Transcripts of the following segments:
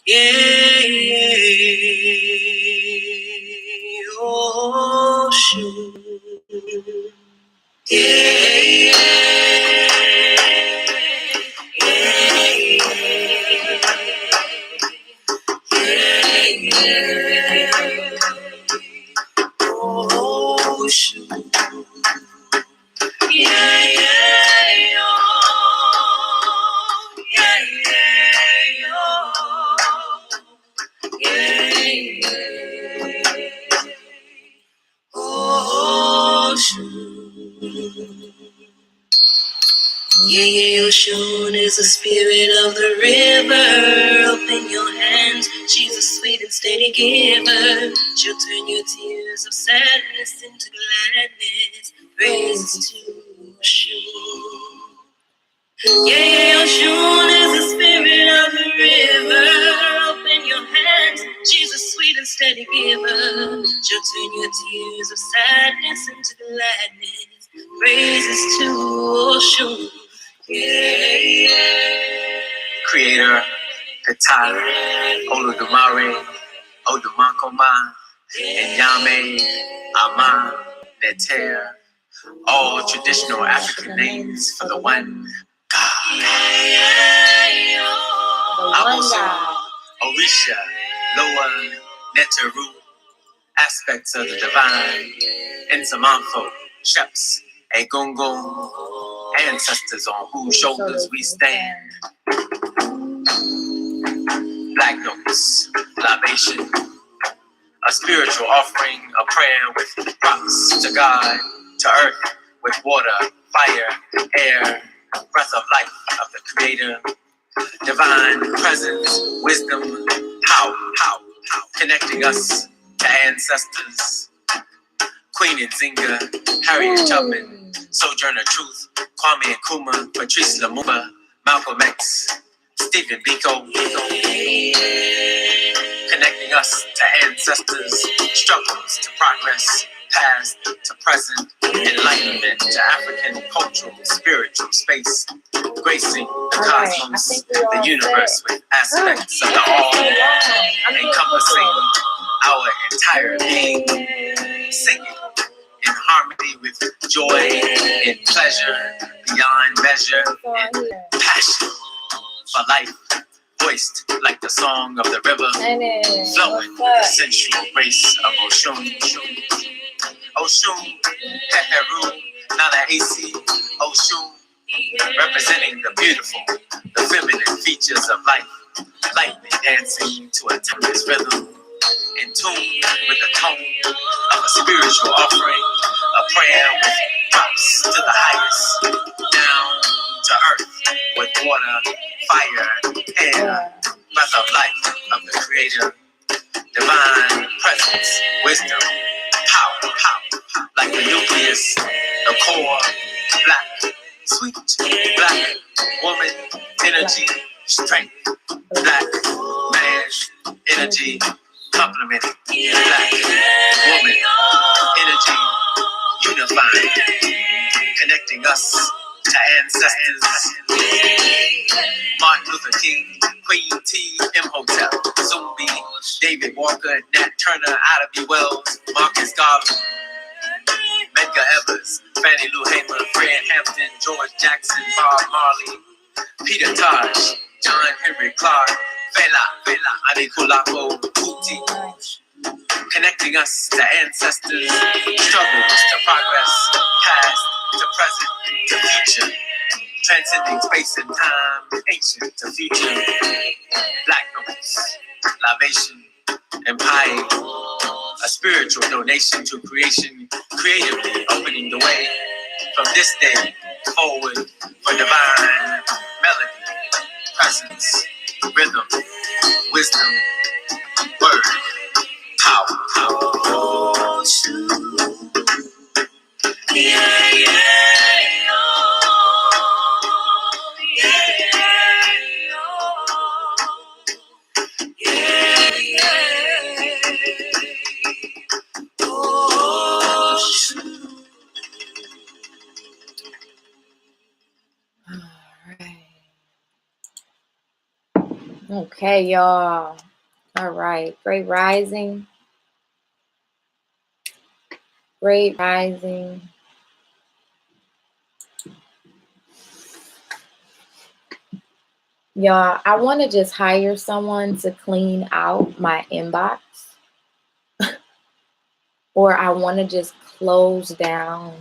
Yeah, ocean. Yeah, ocean. Ocean is the spirit of the river. Open your hands, she's a sweet and steady giver. She'll turn your tears of sadness into gladness. Praise to Ocean. Ocean is the spirit of the river. Open your hands, she's a sweet and steady giver. She'll turn your tears of sadness into gladness. Praises to Ocean. Creator, Ptah, Olodumare, Odumakoma, Enyame, Ama, Neter, all traditional African names for the one God. Aboso, Orisha, Loa, Neteru, aspects of the divine, Nsamanfo, Sheps, Egungun, ancestors on whose shoulders we stand. Black notes, libation, a spiritual offering, a prayer with props to God, to earth, with water, fire, air, breath of life of the Creator, divine presence, wisdom, how, connecting us to ancestors. Queen Nzinga, Harriet Tubman, Sojourner Truth, Kwame Nkrumah, Patrice Lumumba, Malcolm X, Stephen Biko, connecting us to ancestors, struggles to progress, past to present, enlightenment to African cultural, spiritual space, gracing the cosmos, the universe with aspects of the all, encompassing our entire being, singing in harmony with joy, in pleasure, beyond measure, in passion for life, voiced like the song of the river, flowing with the sensual grace of Oshun. Oshun, Heheru, Nana AC, Oshun, representing the beautiful, the feminine features of life, lightly dancing to a timeless rhythm, in tune with the tone of a spiritual offering, a prayer with props to the highest, down to earth with water, fire, air, breath of life of the Creator, divine presence, wisdom, power, like the nucleus, the core, black, sweet, black, woman, energy, strength, black, man, energy, complementing, black, woman, energy, unifying, connecting us to ancestors. Martin Luther King, Queen T, Imhotep, Zumbi, David Walker, Nat Turner, Ida B. Wells, Marcus Garvey, Medgar Evers, Fannie Lou Hamer, Fred Hampton, George Jackson, Bob Marley, Peter Tosh, John Henry Clark, Fela, Anikulapo, Kuti, connecting us to ancestors, struggles to progress, past to present to future, transcending space and time, ancient to future, black notes, libation, empire, a spiritual donation to creation, creatively opening the way from this day forward for divine melody, presence, rhythm, wisdom, word, power. Okay, y'all. All right. Great rising. Great rising. Y'all, I want to just hire someone to clean out my inbox, or I want to just close down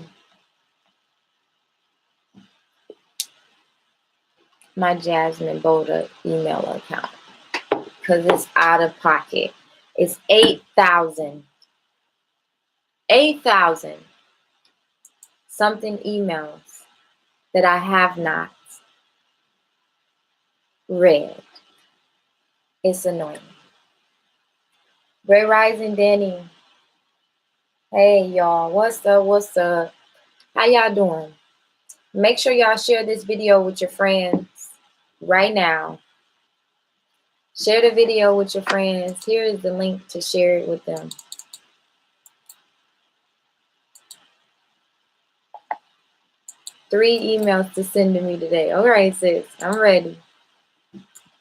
my Jasmine Boda email account because it's out of pocket. It's 8,000 something emails that I have not read. It's annoying. Great rising, Danny. Hey, y'all. What's up? What's up? How y'all doing? Make sure y'all share this video with your friends right now. Share the video with your friends. Here is the link to share it with them. Three emails to send to me today. All right, sis. I'm ready.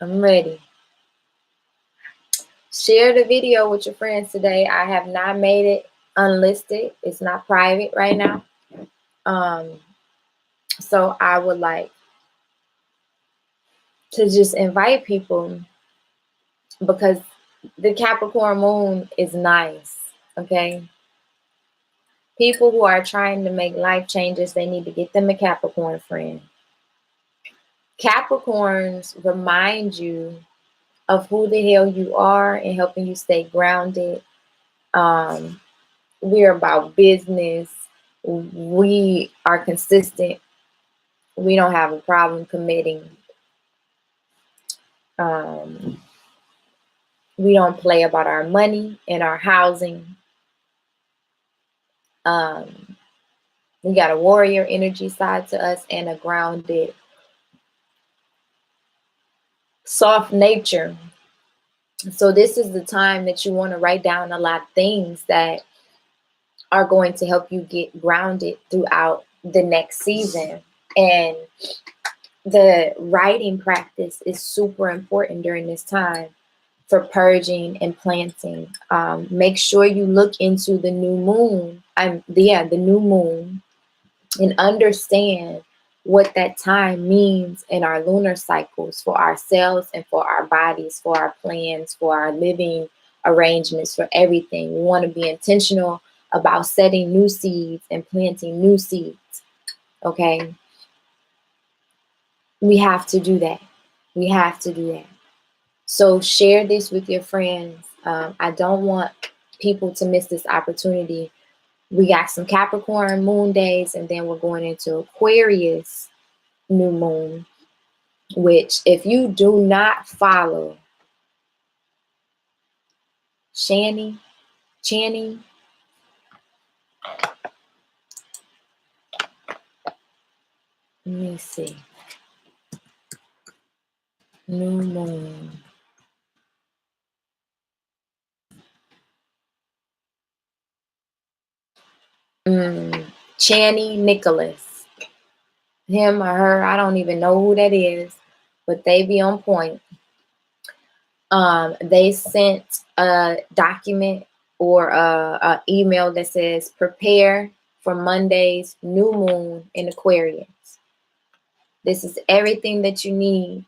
I'm ready. Share the video with your friends today. I have not made it unlisted. It's not private right now. So I would like to just invite people because the Capricorn moon is nice. Okay. People who are trying to make life changes, they need to get them a Capricorn friend. Capricorns remind you of who the hell you are and helping you stay grounded. We're about business. We are consistent. We don't have a problem committing. We don't play about our money and our housing. We got a warrior energy side to us and a grounded, soft nature. So this is the time that you want to write down a lot of things that are going to help you get grounded throughout the next season. And the writing practice is super important during this time for purging and planting. Make sure you look into the new moon. The new moon, and understand what that time means in our lunar cycles for ourselves and for our bodies, for our plans, for our living arrangements, for everything. We want to be intentional about setting new seeds and planting new seeds. Okay. We have to do that. We have to do that. So share this with your friends. I don't want people to miss this opportunity. We got some Capricorn moon days, and then we're going into Aquarius new moon, which if you do not follow Channing, let me see, new moon. Channing Nicholas, him or her, I don't even know who that is, but they be on point. They sent a document or a email that says prepare for Monday's new moon in Aquarius. This is everything that you need.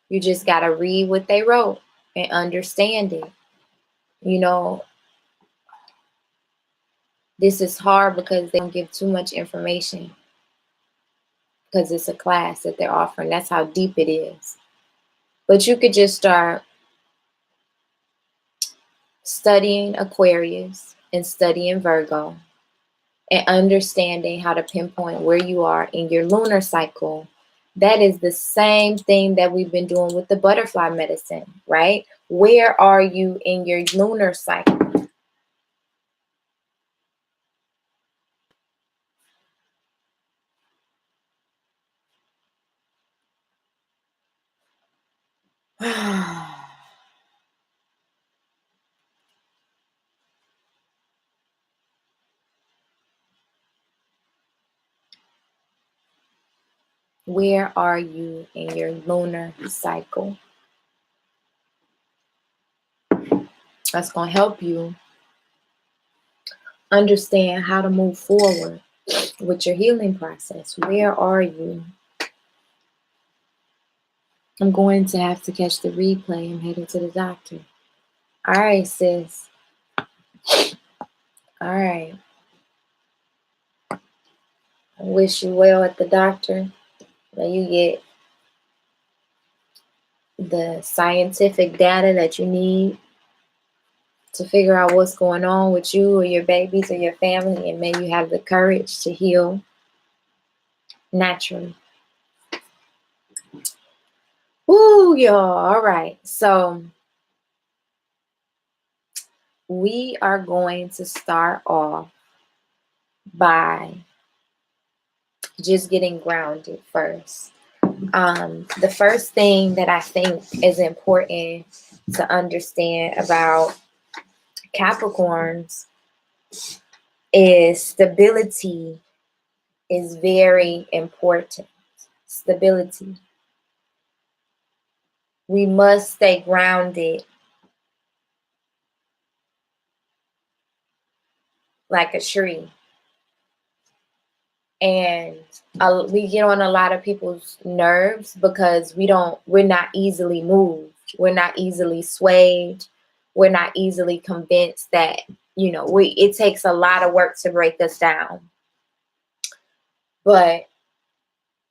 You just got to read what they wrote and understand it. You know, this is hard because they don't give too much information because it's a class that they're offering. That's how deep it is. But you could just start studying Aquarius and studying Virgo and understanding how to pinpoint where you are in your lunar cycle. That is the same thing that we've been doing with the butterfly medicine, right? Where are you in your lunar cycle? Where are you in your lunar cycle? That's going to help you understand how to move forward with your healing process. Where are you? I'm going to have to catch the replay. I'm heading to the doctor. All right, sis. All right. I wish you well at the doctor. That you get the scientific data that you need to figure out what's going on with you or your babies or your family, and may you have the courage to heal naturally. Ooh, y'all. All right. So we are going to start off by just getting grounded first. The first thing that I think is important to understand about Capricorns is stability is very important. Stability. We must stay grounded like a tree. And we get on a lot of people's nerves because we're not easily moved. We're not easily swayed. We're not easily convinced that, it takes a lot of work to break us down. But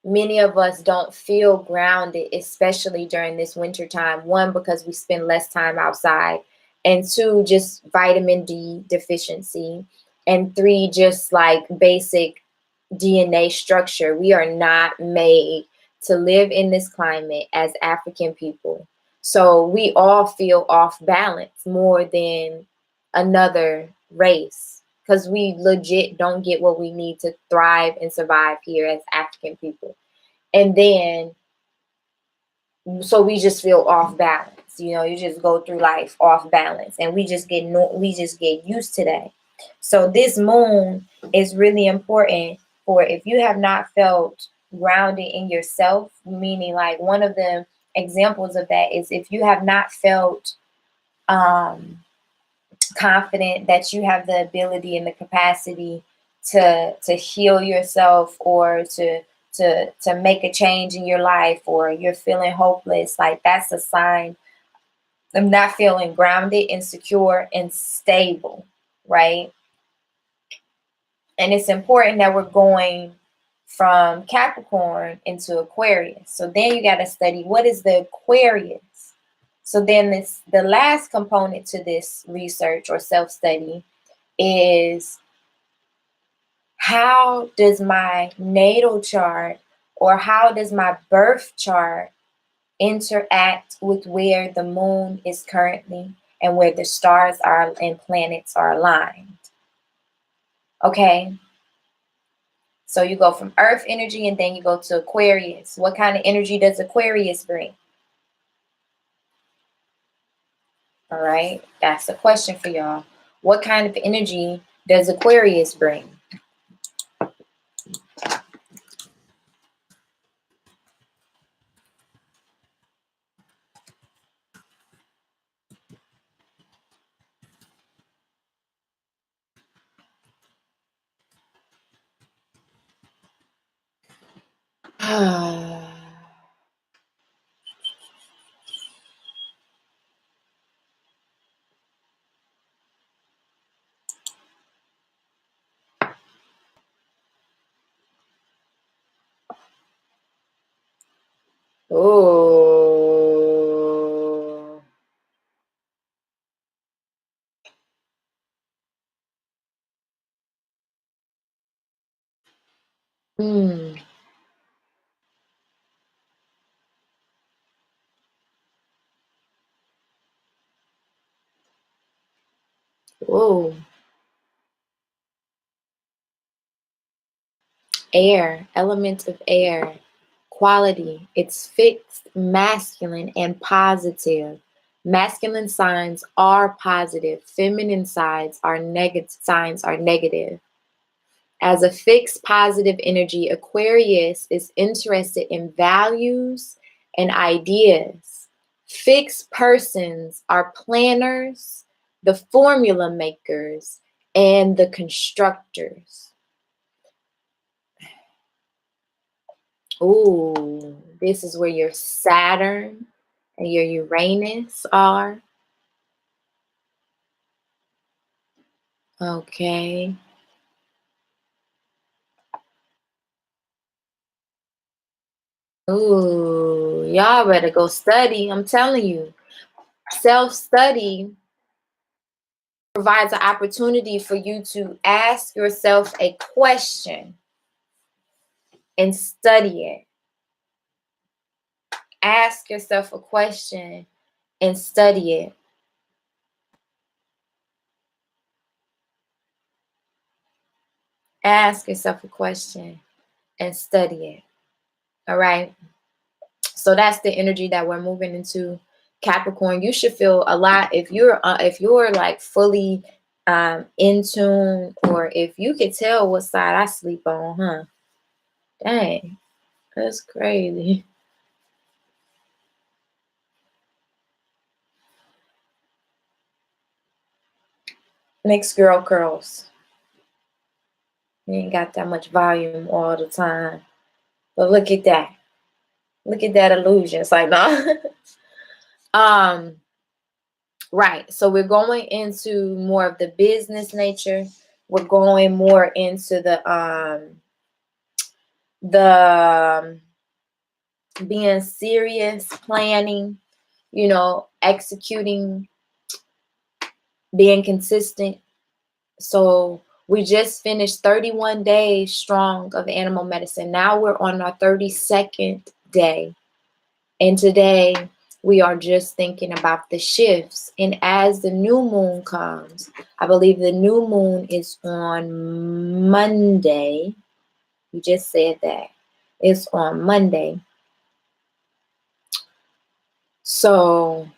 many of us don't feel grounded, especially during this winter time. One, because we spend less time outside. And two, just vitamin D deficiency. And three, just like basic DNA structure. We are not made to live in this climate as African people. So we all feel off balance more than another race, because we legit don't get what we need to thrive and survive here as African people. And then, so we just feel off balance. You just go through life off balance, and we just get used to that. So this moon is really important for if you have not felt grounded in yourself, meaning like one of the examples of that is if you have not felt confident that you have the ability and the capacity to heal yourself, or to make a change in your life, or you're feeling hopeless, like that's a sign of not feeling grounded and secure and stable, right? And it's important that we're going from Capricorn into Aquarius. So then you got to study, what is the Aquarius? So then the last component to this research or self-study is, how does my natal chart, or how does my birth chart interact with where the moon is currently and where the stars are and planets are aligned? Okay. So you go from Earth energy and then you go to Aquarius. What kind of energy does Aquarius bring? All right. That's a question for y'all. What kind of energy does Aquarius bring? Oh. Hmm. Oh. Air, element of air, quality. It's fixed, masculine, and positive. Masculine signs are positive. Feminine signs are negative. As a fixed positive energy, Aquarius is interested in values and ideas. Fixed persons are planners, the formula makers, and the constructors. Ooh, this is where your Saturn and your Uranus are. Okay. Ooh, y'all better go study. I'm telling you, self-study provides an opportunity for you to ask yourself a question and study it. Ask yourself a question and study it. Ask yourself a question and study it. All right. So that's the energy that we're moving into. Capricorn, you should feel a lot if you're like fully in tune, or if you could tell what side I sleep on, huh? Dang, that's crazy. Next girl curls. You ain't got that much volume all the time. But look at that. Look at that illusion. It's like, no. Right. So we're going into more of the business nature. We're going more into the being serious, planning, executing, being consistent. So we just finished 31 days strong of animal medicine. Now we're on our 32nd day. And today we are just thinking about the shifts. And as the new moon comes, I believe the new moon is on Monday. You just said that. It's on Monday. So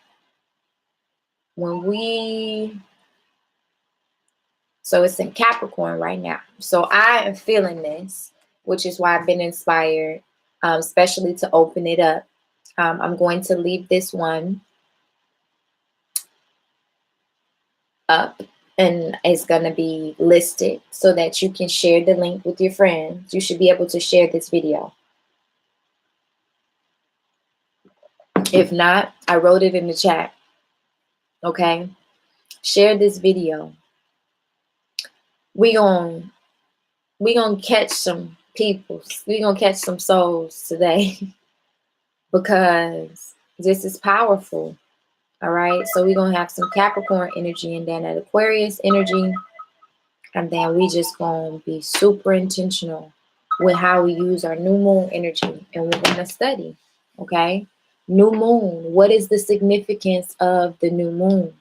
it's in Capricorn right now. So I am feeling this, which is why I've been inspired, especially to open it up. I'm going to leave this one up, and it's going to be listed so that you can share the link with your friends. You should be able to share this video. If not, I wrote it in the chat. Okay? Share this video. We gonna catch some people. We gonna catch some souls today because this is powerful. All right, so we're gonna have some Capricorn energy and then an Aquarius energy, and then we just gonna be super intentional with how we use our new moon energy, and we're gonna study. Okay, new moon, what is the significance of the new moon?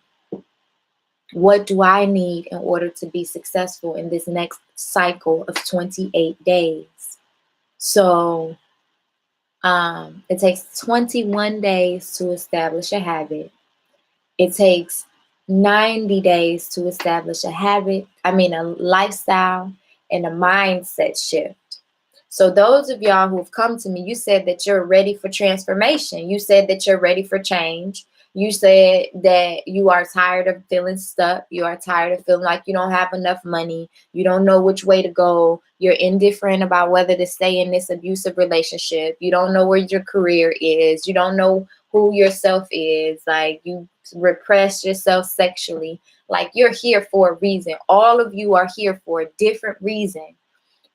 What do I need in order to be successful in this next cycle of 28 days? So it takes 21 days to establish a habit. It takes 90 days to establish a lifestyle and a mindset shift. So those of y'all who have come to me, you said that you're ready for transformation. You said that you're ready for change. You said that you are tired of feeling stuck. You are tired of feeling like you don't have enough money. You don't know which way to go. You're indifferent about whether to stay in this abusive relationship. You don't know where your career is. You don't know who yourself is. Like, you repress yourself sexually. Like, you're here for a reason. All of you are here for a different reason.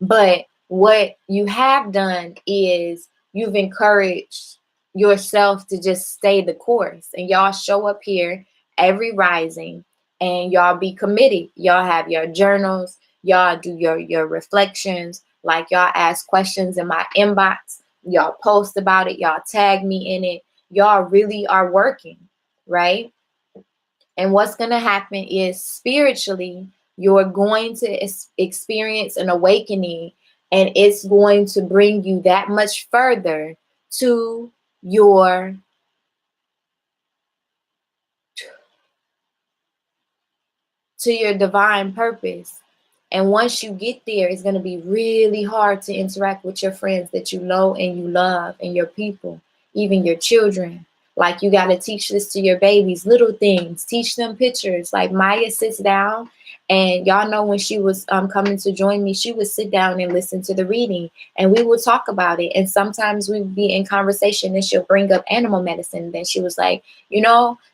But what you have done is you've encouraged yourself to just stay the course, and y'all show up here every rising and y'all be committed. Y'all have your journals, y'all do your reflections, like y'all ask questions in my inbox, y'all post about it, y'all tag me in it. Y'all really are working, right? And what's going to happen is spiritually, you're going to experience an awakening, and it's going to bring you that much further to your divine purpose. And once you get there, it's going to be really hard to interact with your friends that you know and you love, and your people, even your children. Like, you got to teach this to your babies, little things. Teach them pictures. Like, Maya sits down, and y'all know when she was coming to join me, she would sit down and listen to the reading, and we would talk about it. And sometimes we would be in conversation, and she'll bring up animal medicine. Then she was like,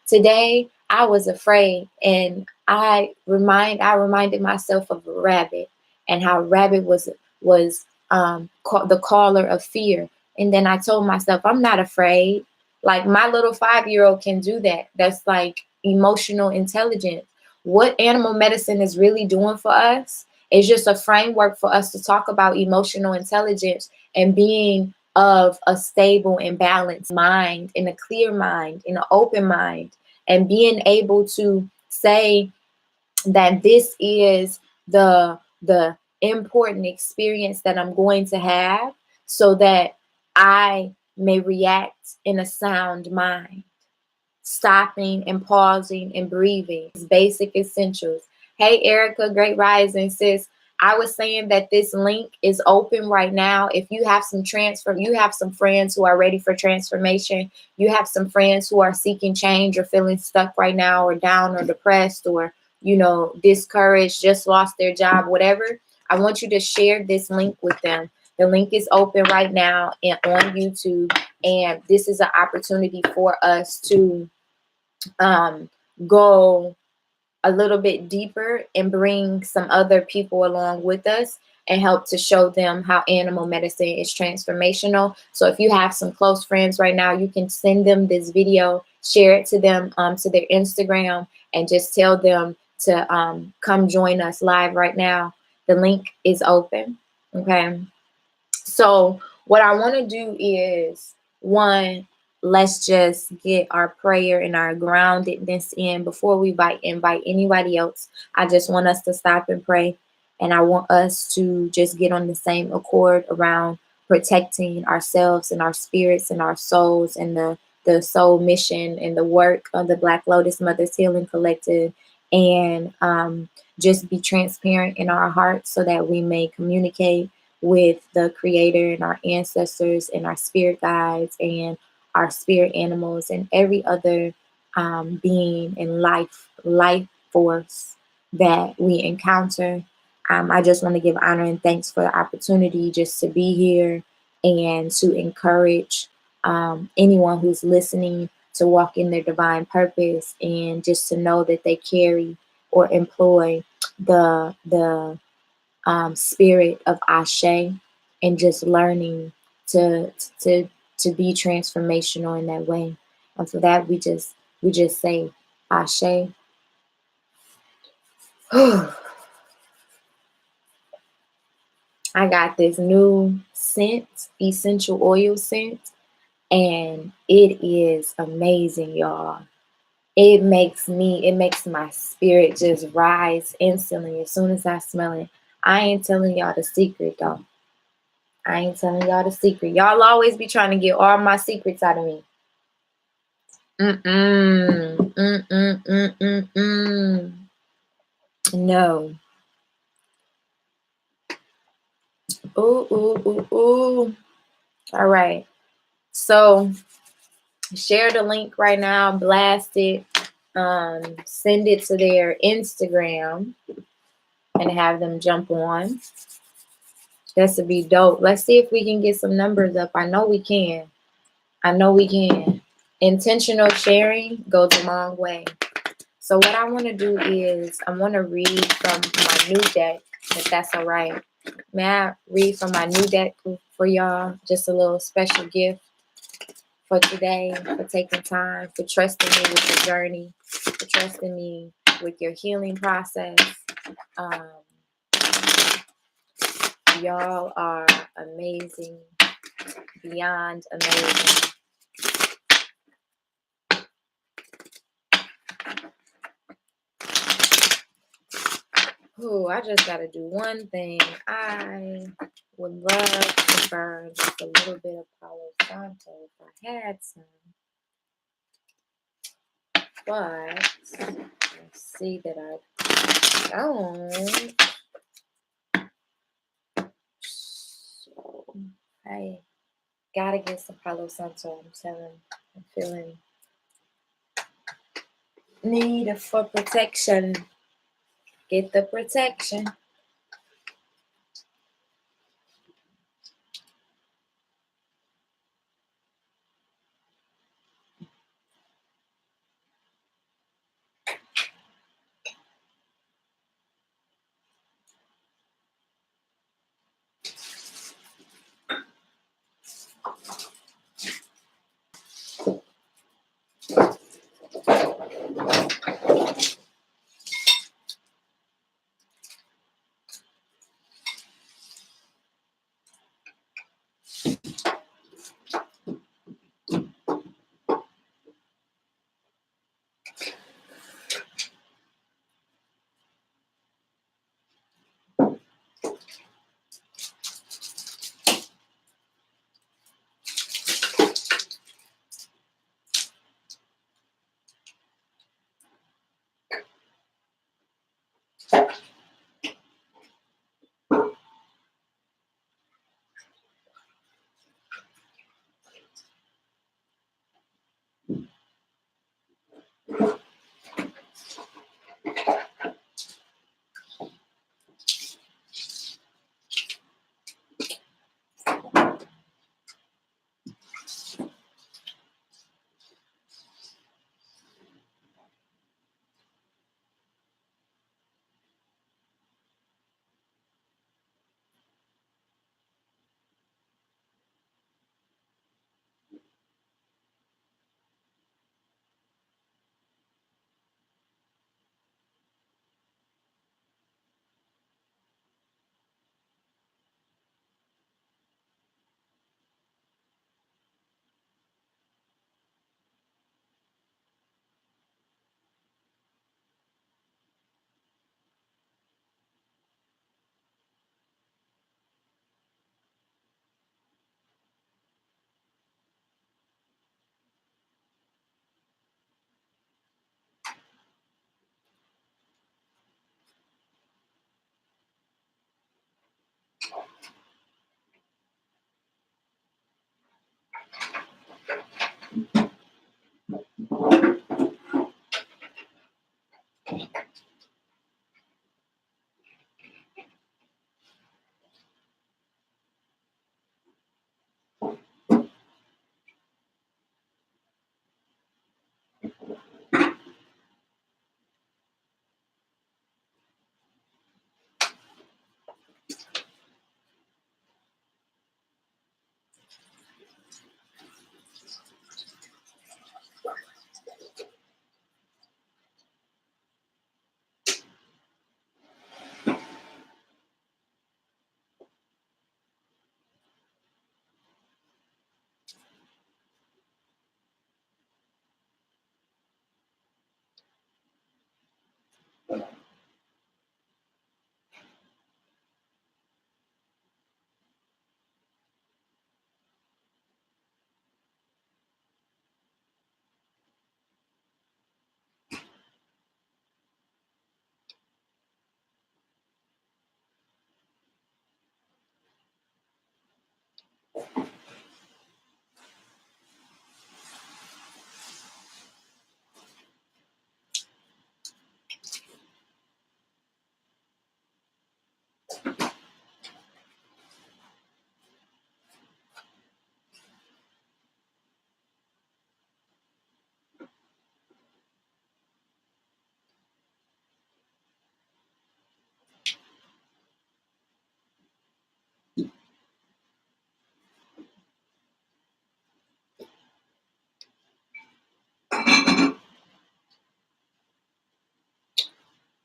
today I was afraid, and I reminded myself of a rabbit, and how rabbit was the caller of fear. And then I told myself, I'm not afraid. Like, my little 5-year-old can do that. That's like emotional intelligence. What animal medicine is really doing for us is just a framework for us to talk about emotional intelligence and being of a stable and balanced mind, in a clear mind, in an open mind, and being able to say that this is the important experience that I'm going to have, so that I may react in a sound mind, stopping and pausing and breathing. It's basic essentials. Hey, Erica, great rising, sis. I was saying that this link is open right now. If you have you have some friends who are ready for transformation. You have some friends who are seeking change, or feeling stuck right now, or down, or depressed, or, discouraged, just lost their job, whatever. I want you to share this link with them. The link is open right now and on YouTube. And this is an opportunity for us to go a little bit deeper and bring some other people along with us, and help to show them how animal medicine is transformational. So if you have some close friends right now, you can send them this video, share it to them, to their Instagram, and just tell them to come join us live right now. The link is open. Okay. So what I want to do is, one, let's just get our prayer and our groundedness in before we invite anybody else. I just want us to stop and pray. And I want us to just get on the same accord around protecting ourselves and our spirits and our souls, and the soul mission and the work of the Black Lotus Mothers Healing Collective. And just be transparent in our hearts, so that we may communicate with the Creator and our ancestors and our spirit guides and our spirit animals and every other being and life force that we encounter. I just want to give honor and thanks for the opportunity just to be here, and to encourage anyone who's listening to walk in their divine purpose, and just to know that they carry or employ the spirit of Ashe, and just learning to be transformational in that way. And for that, we just say Ashe. I got this new scent, essential oil scent, and it is amazing, y'all. It makes my spirit just rise instantly as soon as I smell it. I ain't telling y'all the secret, though. I ain't telling y'all the secret. Y'all always be trying to get all my secrets out of me. No. Ooh. All right. So share the link right now. Blast it. Send it to their Instagram and have them jump on. This would be dope. Let's see if we can get some numbers up. I know we can. Intentional sharing goes a long way. So what I want to do is I want to read from my new deck, if that's all right. May I read from my new deck for y'all? Just a little special gift for today, for taking time, for trusting me with your journey, for trusting me with your healing process. Y'all are amazing, beyond amazing. I just got to do one thing. I would love to burn just a little bit of Palo Santo if I had some. But let's see that I don't. I gotta get some Palo Santo. I'm feeling need for protection. Get the protection.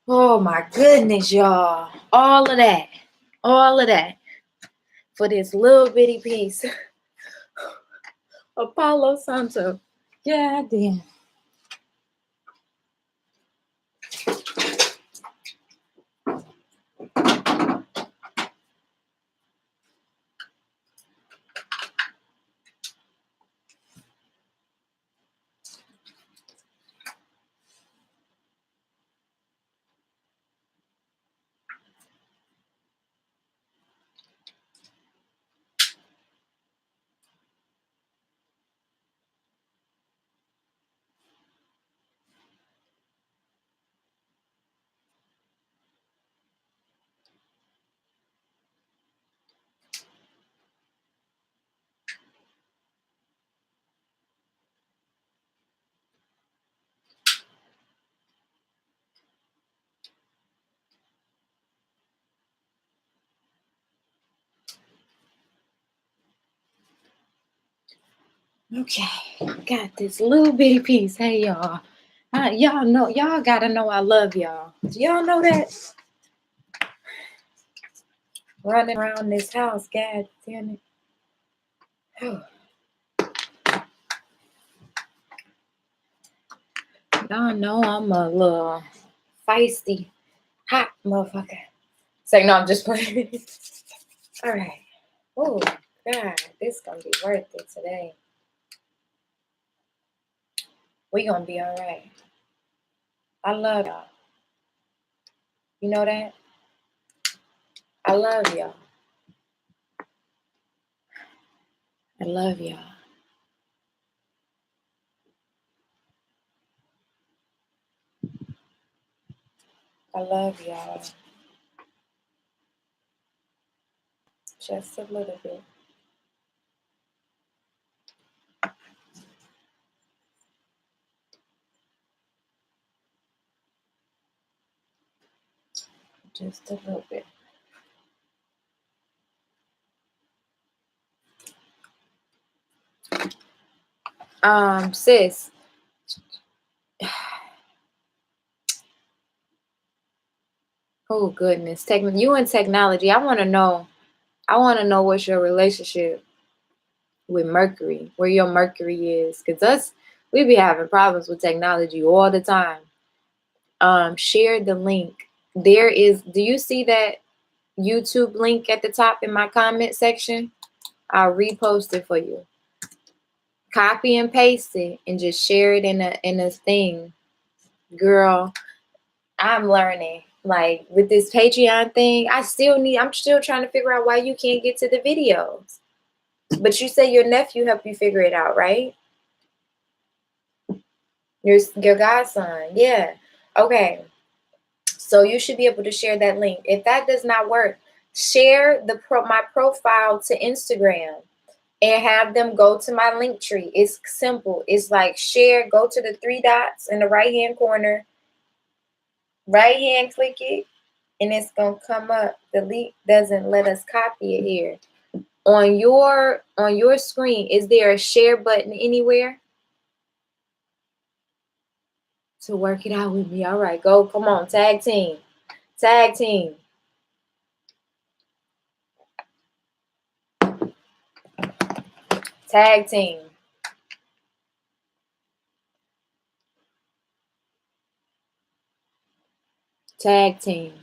Oh my goodness, y'all. All of that for this little bitty piece of Palo Santo. God damn. Okay, got this little bitty piece. Hey, y'all. Y'all know, y'all gotta know I love y'all. Do y'all know that? Running around this house, God damn it. Y'all know I'm a little feisty, hot motherfucker. Say no, I'm just playing. All right. Oh, God, this gonna be worth it today. We gonna be all right. I love y'all. You know that? I love y'all. I love y'all. I love y'all. Just a little bit. Just a little bit. Sis. Oh goodness. You and technology. I wanna know what's your relationship with Mercury, where your Mercury is. Cause we be having problems with technology all the time. Share the link. Do you see that YouTube link at the top in my comment section? I'll repost it for you. Copy and paste it and just share it in a thing. Girl, I'm learning. Like with this Patreon thing, I'm still trying to figure out why you can't get to the videos. But you say your nephew helped you figure it out, right? Your godson. Yeah. Okay. So you should be able to share that link. If that does not work, share my profile to Instagram and have them go to my link tree. It's simple. It's like share, go to the 3 dots in the right hand corner, right hand click it, and it's gonna come up. The link doesn't let us copy it here. On your screen, is there a share button anywhere? To work it out with me. All right, go. Come on, tag team. Tag team. Tag team. Tag team.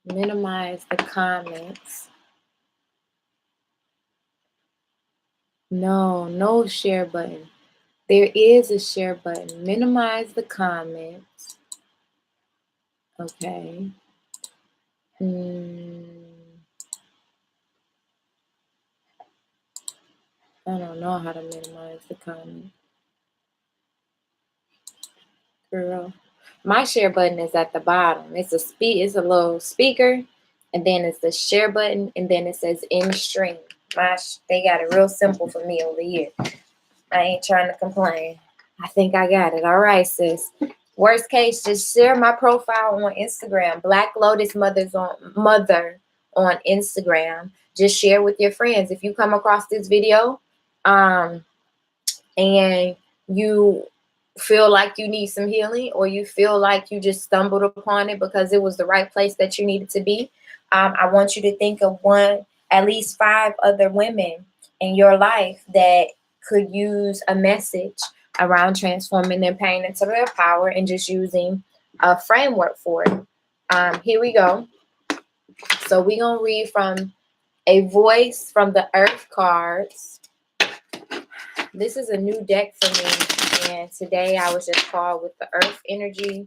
Minimize the comments. No share button. There is a share button. Minimize the comments. Okay. I don't know how to minimize the comment. Girl. My share button is at the bottom. It's a little speaker, and then it's the share button, and then it says in stream. They got it real simple for me over here. I ain't trying to complain. I think I got it. All right, sis. Worst case, just share my profile on Instagram. Black Lotus Mother on Instagram. Just share with your friends. If you come across this video, and you feel like you need some healing, or you feel like you just stumbled upon it because it was the right place that you needed to be, I want you to think of at least 5 other women in your life that could use a message around transforming their pain into their power and just using a framework for it. Here we go. So we're going to read from a voice from the Earth cards. This is a new deck for me, and today I was just called with the Earth energy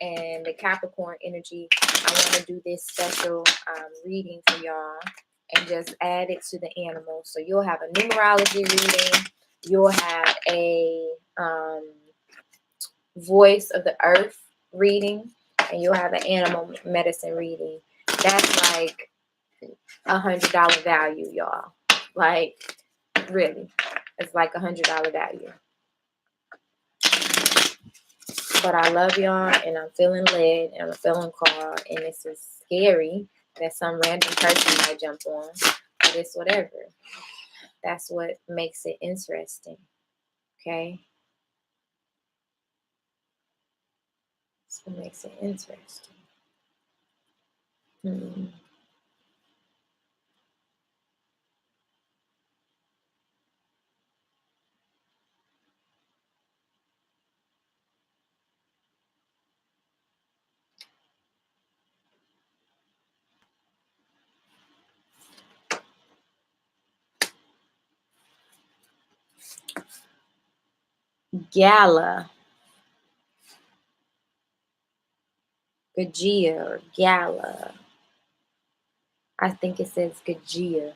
and the Capricorn energy. I want to do this special reading for y'all and just add it to the animals. So you'll have a numerology reading. You'll have a voice of the earth reading, and you'll have an animal medicine reading. That's like $100 value, y'all. Like, really, it's like $100 value. But I love y'all, and I'm feeling led, and I'm feeling called, and this is scary that some random person might jump on, but it's whatever. That's what makes it interesting, okay? That's what makes it interesting. Gala. Gajia or Gala. I think it says Gajia.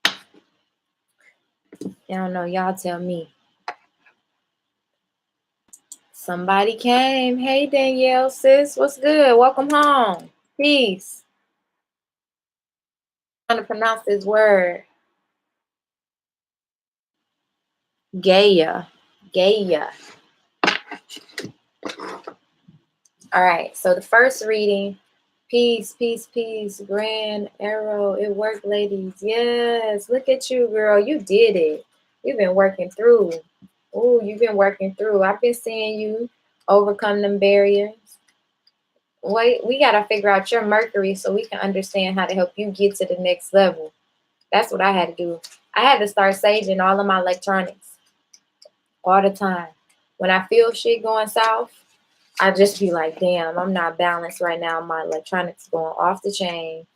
I don't know. Y'all tell me. Somebody came. Hey, Danielle, sis. What's good? Welcome home. Peace. I'm trying to pronounce this word. Gaia. Gaia. All right. So the first reading. Peace, peace, peace. Grand arrow. It worked, ladies. Yes. Look at you, girl. You did it. You've been working through. Oh, you've been working through. I've been seeing you overcome them barriers. Wait, we got to figure out your Mercury so we can understand how to help you get to the next level. That's what I had to do. I had to start saging all of my electronics all the time. When I feel shit going south, I just be like, damn, I'm not balanced right now. My electronics going off the chain.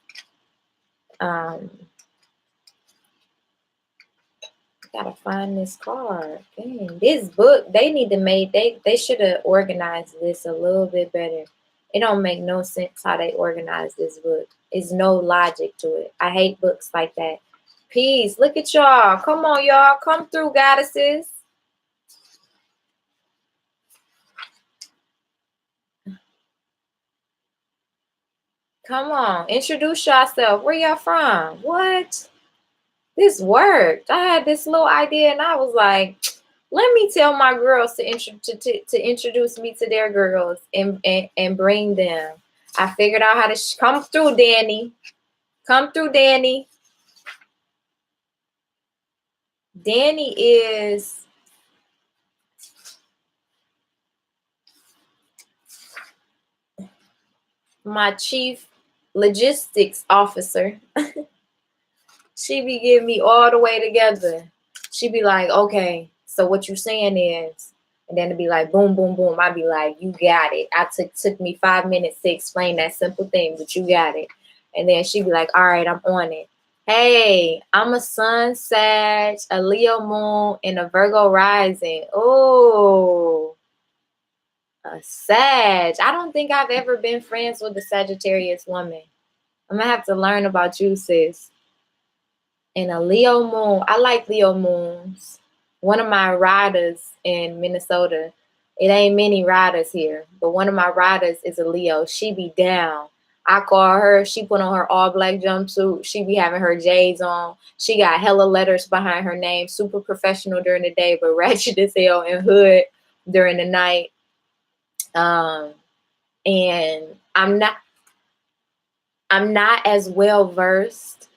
Gotta find this card. Dang, this book, they need to make, they should have organized this a little bit better. It don't make no sense how they organize this book. There's no logic to it. I hate books like that. Peace. Look at y'all. Come on, y'all. Come through, goddesses. Come on. Introduce yourself. Where y'all from? What? This worked. I had this little idea, and I was like, let me tell my girls to introduce me to their girls and bring them. I figured out how to come through, Danny. Come through, Danny. Danny is my chief logistics officer. She be getting me all the way together. She be like, okay, so what you saying is, and then it'd be like, boom, boom, boom. I'd be like, you got it. Took me 5 minutes to explain that simple thing, but you got it. And then she'd be like, all right, I'm on it. Hey, I'm a Sun, Sag, a Leo moon, and a Virgo rising. Oh, a Sag. I don't think I've ever been friends with a Sagittarius woman. I'm going to have to learn about you, sis. And a Leo moon. I like Leo moons. One of my riders in Minnesota, it ain't many riders here, but one of my riders is a Leo. She be down. I call her. She put on her all black jumpsuit. She be having her J's on. She got hella letters behind her name. Super professional during the day, but ratchet as hell and hood during the night. And I'm not as well versed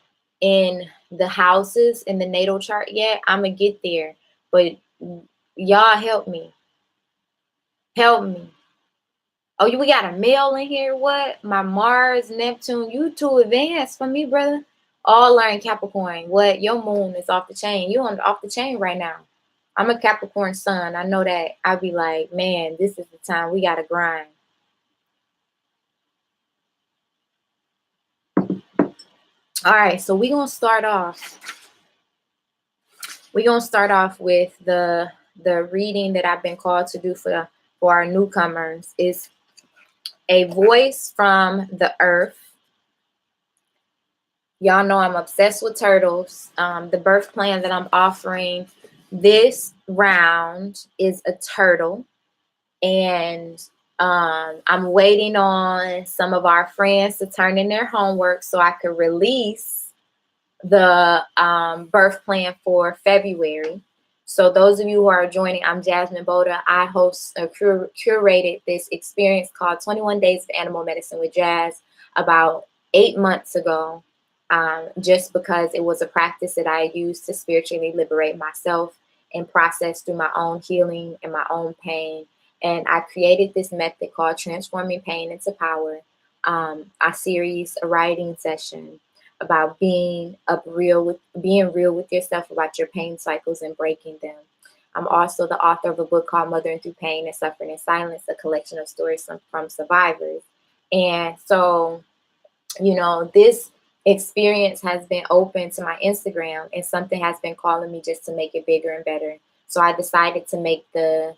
in the houses in the natal chart yet. I'm gonna get there, but y'all help me. Help me. Oh, we got a male in here. What? My Mars, Neptune. You too advanced for me, brother. All learn Capricorn. What? Your moon is off the chain. You off the chain right now. I'm a Capricorn sun. I know that. I'll be like, man, this is the time we gotta grind. All right, so we're gonna start off. We're gonna start off with the reading that I've been called to do for our newcomers. Is a voice from the earth. Y'all know I'm obsessed with turtles. The birth plan that I'm offering this round is a turtle. And I'm waiting on some of our friends to turn in their homework so I could release the birth plan for February. So those of you who are joining, I'm Jasmine Boda. I host curated this experience called 21 Days of Animal Medicine with Jazz about 8 months ago, just because it was a practice that I used to spiritually liberate myself and process through my own healing and my own pain. And I created this method called Transforming Pain into Power, a writing session about being real with yourself about your pain cycles and breaking them. I'm also the author of a book called Mothering Through Pain and Suffering in Silence, a collection of stories from survivors. And so, this experience has been open to my Instagram, and something has been calling me just to make it bigger and better. So I decided to make the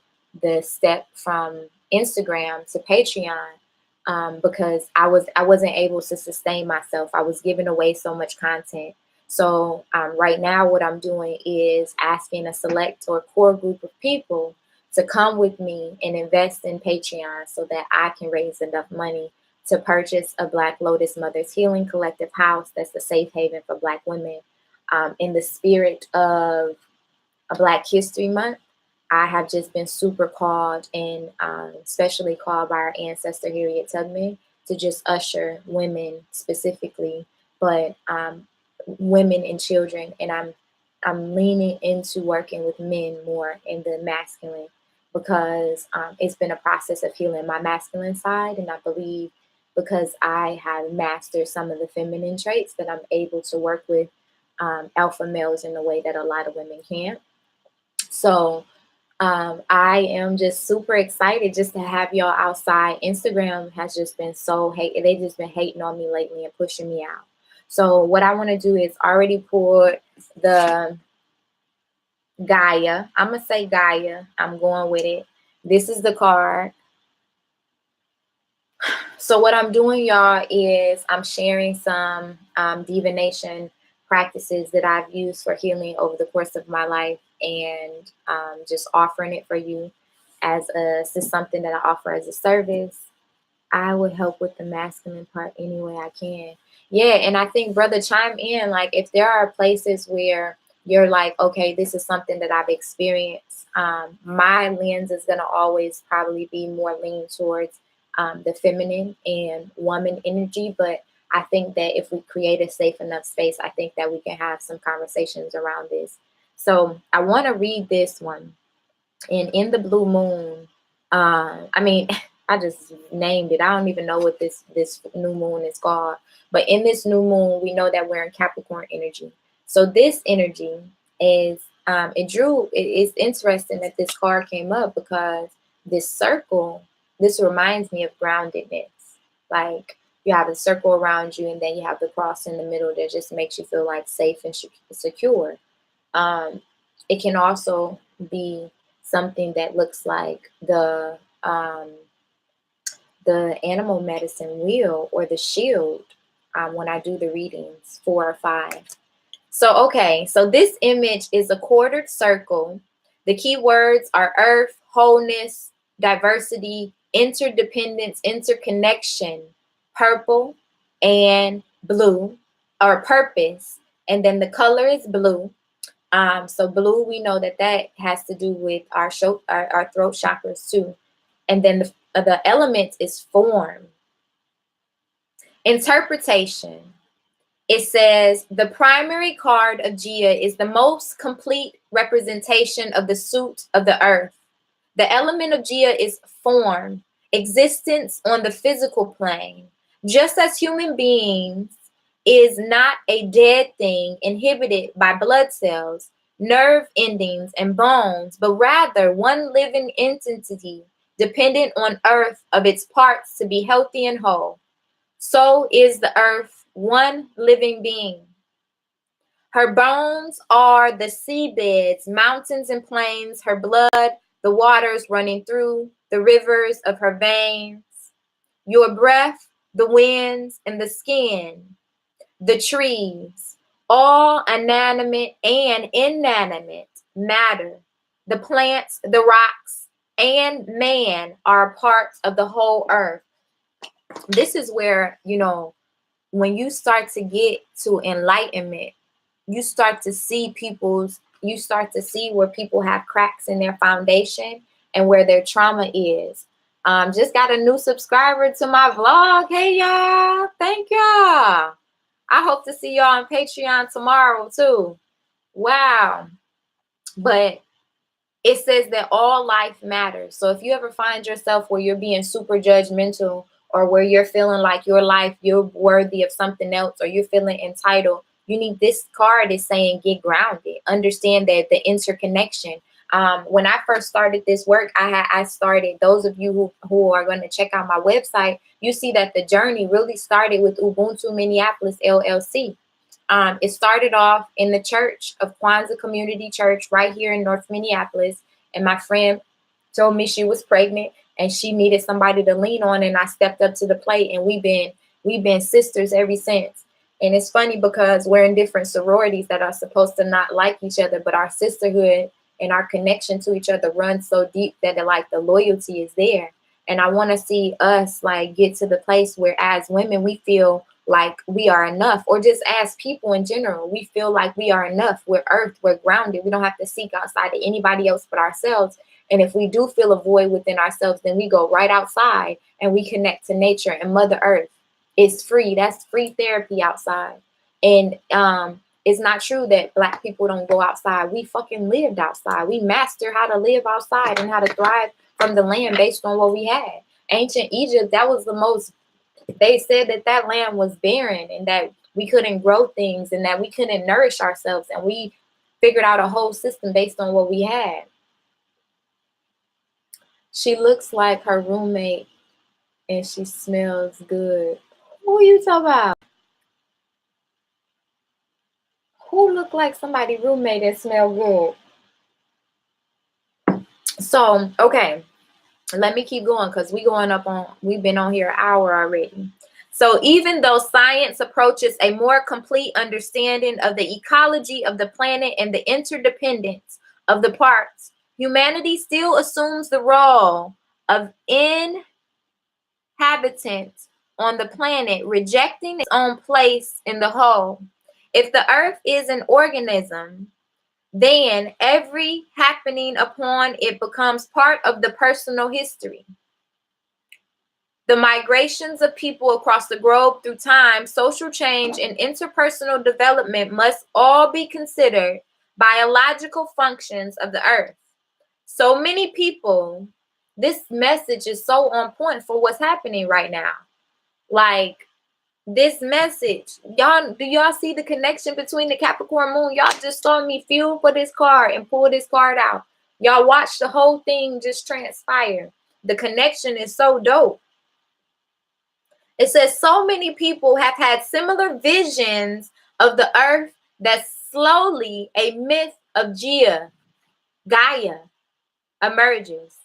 step from Instagram to Patreon, because I wasn't able to sustain myself. I was giving away so much content. So right now, what I'm doing is asking a select or core group of people to come with me and invest in Patreon so that I can raise enough money to purchase a Black Lotus Mothers Healing Collective house that's a safe haven for Black women. In the spirit of a Black History Month, I have just been super called and especially called by our ancestor Harriet Tubman to just usher women specifically, but women and children. And I'm leaning into working with men more in the masculine, because it's been a process of healing my masculine side, and I believe because I have mastered some of the feminine traits that I'm able to work with alpha males in a way that a lot of women can't. So I am just super excited just to have y'all outside. Instagram has just been they just been hating on me lately and pushing me out. So what I want to do is already pour the Gaia. I'm going to say Gaia. I'm going with it. This is the card. So what I'm doing, y'all, is I'm sharing some divination practices that I've used for healing over the course of my life, and just offering it for you as something that I offer as a service. I would help with the masculine part any way I can. Yeah, and I think, brother, chime in. Like, if there are places where you're like, okay, this is something that I've experienced, my lens is going to always probably be more lean towards the feminine and woman energy. But I think that if we create a safe enough space, I think that we can have some conversations around this. So I want to read this one. And in the blue moon, I mean, I just named it. I don't even know what this new moon is called. But in this new moon, we know that we're in Capricorn energy. So this energy is it's interesting that this card came up, because this circle, this reminds me of groundedness. Like, you have a circle around you, and then you have the cross in the middle that just makes you feel like safe and secure. It can also be something that looks like the animal medicine wheel or the shield when I do the readings 4 or 5. So, okay, so this image is a quartered circle. The key words are earth, wholeness, diversity, interdependence, interconnection, purple, and blue, or purpose. And then the color is blue. So blue, we know that has to do with our throat chakras too. And then the element is form. Interpretation. It says the primary card of Gia is the most complete representation of the suit of the earth. The element of Gia is form, existence on the physical plane. Just as human beings is not a dead thing inhibited by blood cells, nerve endings, and bones, but rather one living entity dependent on earth of its parts to be healthy and whole. So is the earth one living being. Her bones are the seabeds, mountains and plains, her blood, the waters running through the rivers of her veins, your breath, the winds and the skin, the trees, all inanimate and inanimate matter, the plants, the rocks, and man are parts of the whole earth. This is where, when you start to get to enlightenment, you start to see where people have cracks in their foundation and where their trauma is. Just got a new subscriber to my vlog. Hey y'all, thank y'all. I hope to see y'all on Patreon tomorrow too. Wow. But it says that all life matters. So if you ever find yourself where you're being super judgmental, or where you're feeling like your life, you're worthy of something else, or you're feeling entitled, you need, this card is saying get grounded. Understand that the interconnection. When I first started this work, I started, those of you who are going to check out my website, you see that the journey really started with Ubuntu Minneapolis LLC. It started off in the church of Kwanzaa Community Church right here in North Minneapolis. And my friend told me she was pregnant and she needed somebody to lean on, and I stepped up to the plate, and we've been sisters ever since. And it's funny because we're in different sororities that are supposed to not like each other, but our sisterhood and our connection to each other runs so deep that the loyalty is there. And I want to see us get to the place where as women we feel like we are enough, or just as people in general, we feel like we are enough. We're earthed, we're grounded. We don't have to seek outside of anybody else but ourselves. And if we do feel a void within ourselves, then we go right outside and we connect to nature and Mother Earth. It's free. That's free therapy outside. And it's not true that Black people don't go outside. We fucking lived outside. We mastered how to live outside and how to thrive from the land based on what we had. Ancient Egypt, that was the most, they said that land was barren and that we couldn't grow things and that we couldn't nourish ourselves. And we figured out a whole system based on what we had. She looks like her roommate and she smells good. Who are you talking about? Who look like somebody roommate and smell good? So, okay. Let me keep going because we've been on here an hour already. So even though science approaches a more complete understanding of the ecology of the planet and the interdependence of the parts, humanity still assumes the role of inhabitant on the planet, rejecting its own place in the whole. If the earth is an organism, then every happening upon it becomes part of the personal history. The migrations of people across the globe through time, social change, and interpersonal development must all be considered biological functions of the earth. So many people, this message is so on point for what's happening right now. This message, do y'all see the connection between the Capricorn moon? Y'all just saw me feel for this card and pull this card out. Y'all watch the whole thing just transpire. The connection is so dope. It says so many people have had similar visions of the earth that slowly a myth of Gaia emerges.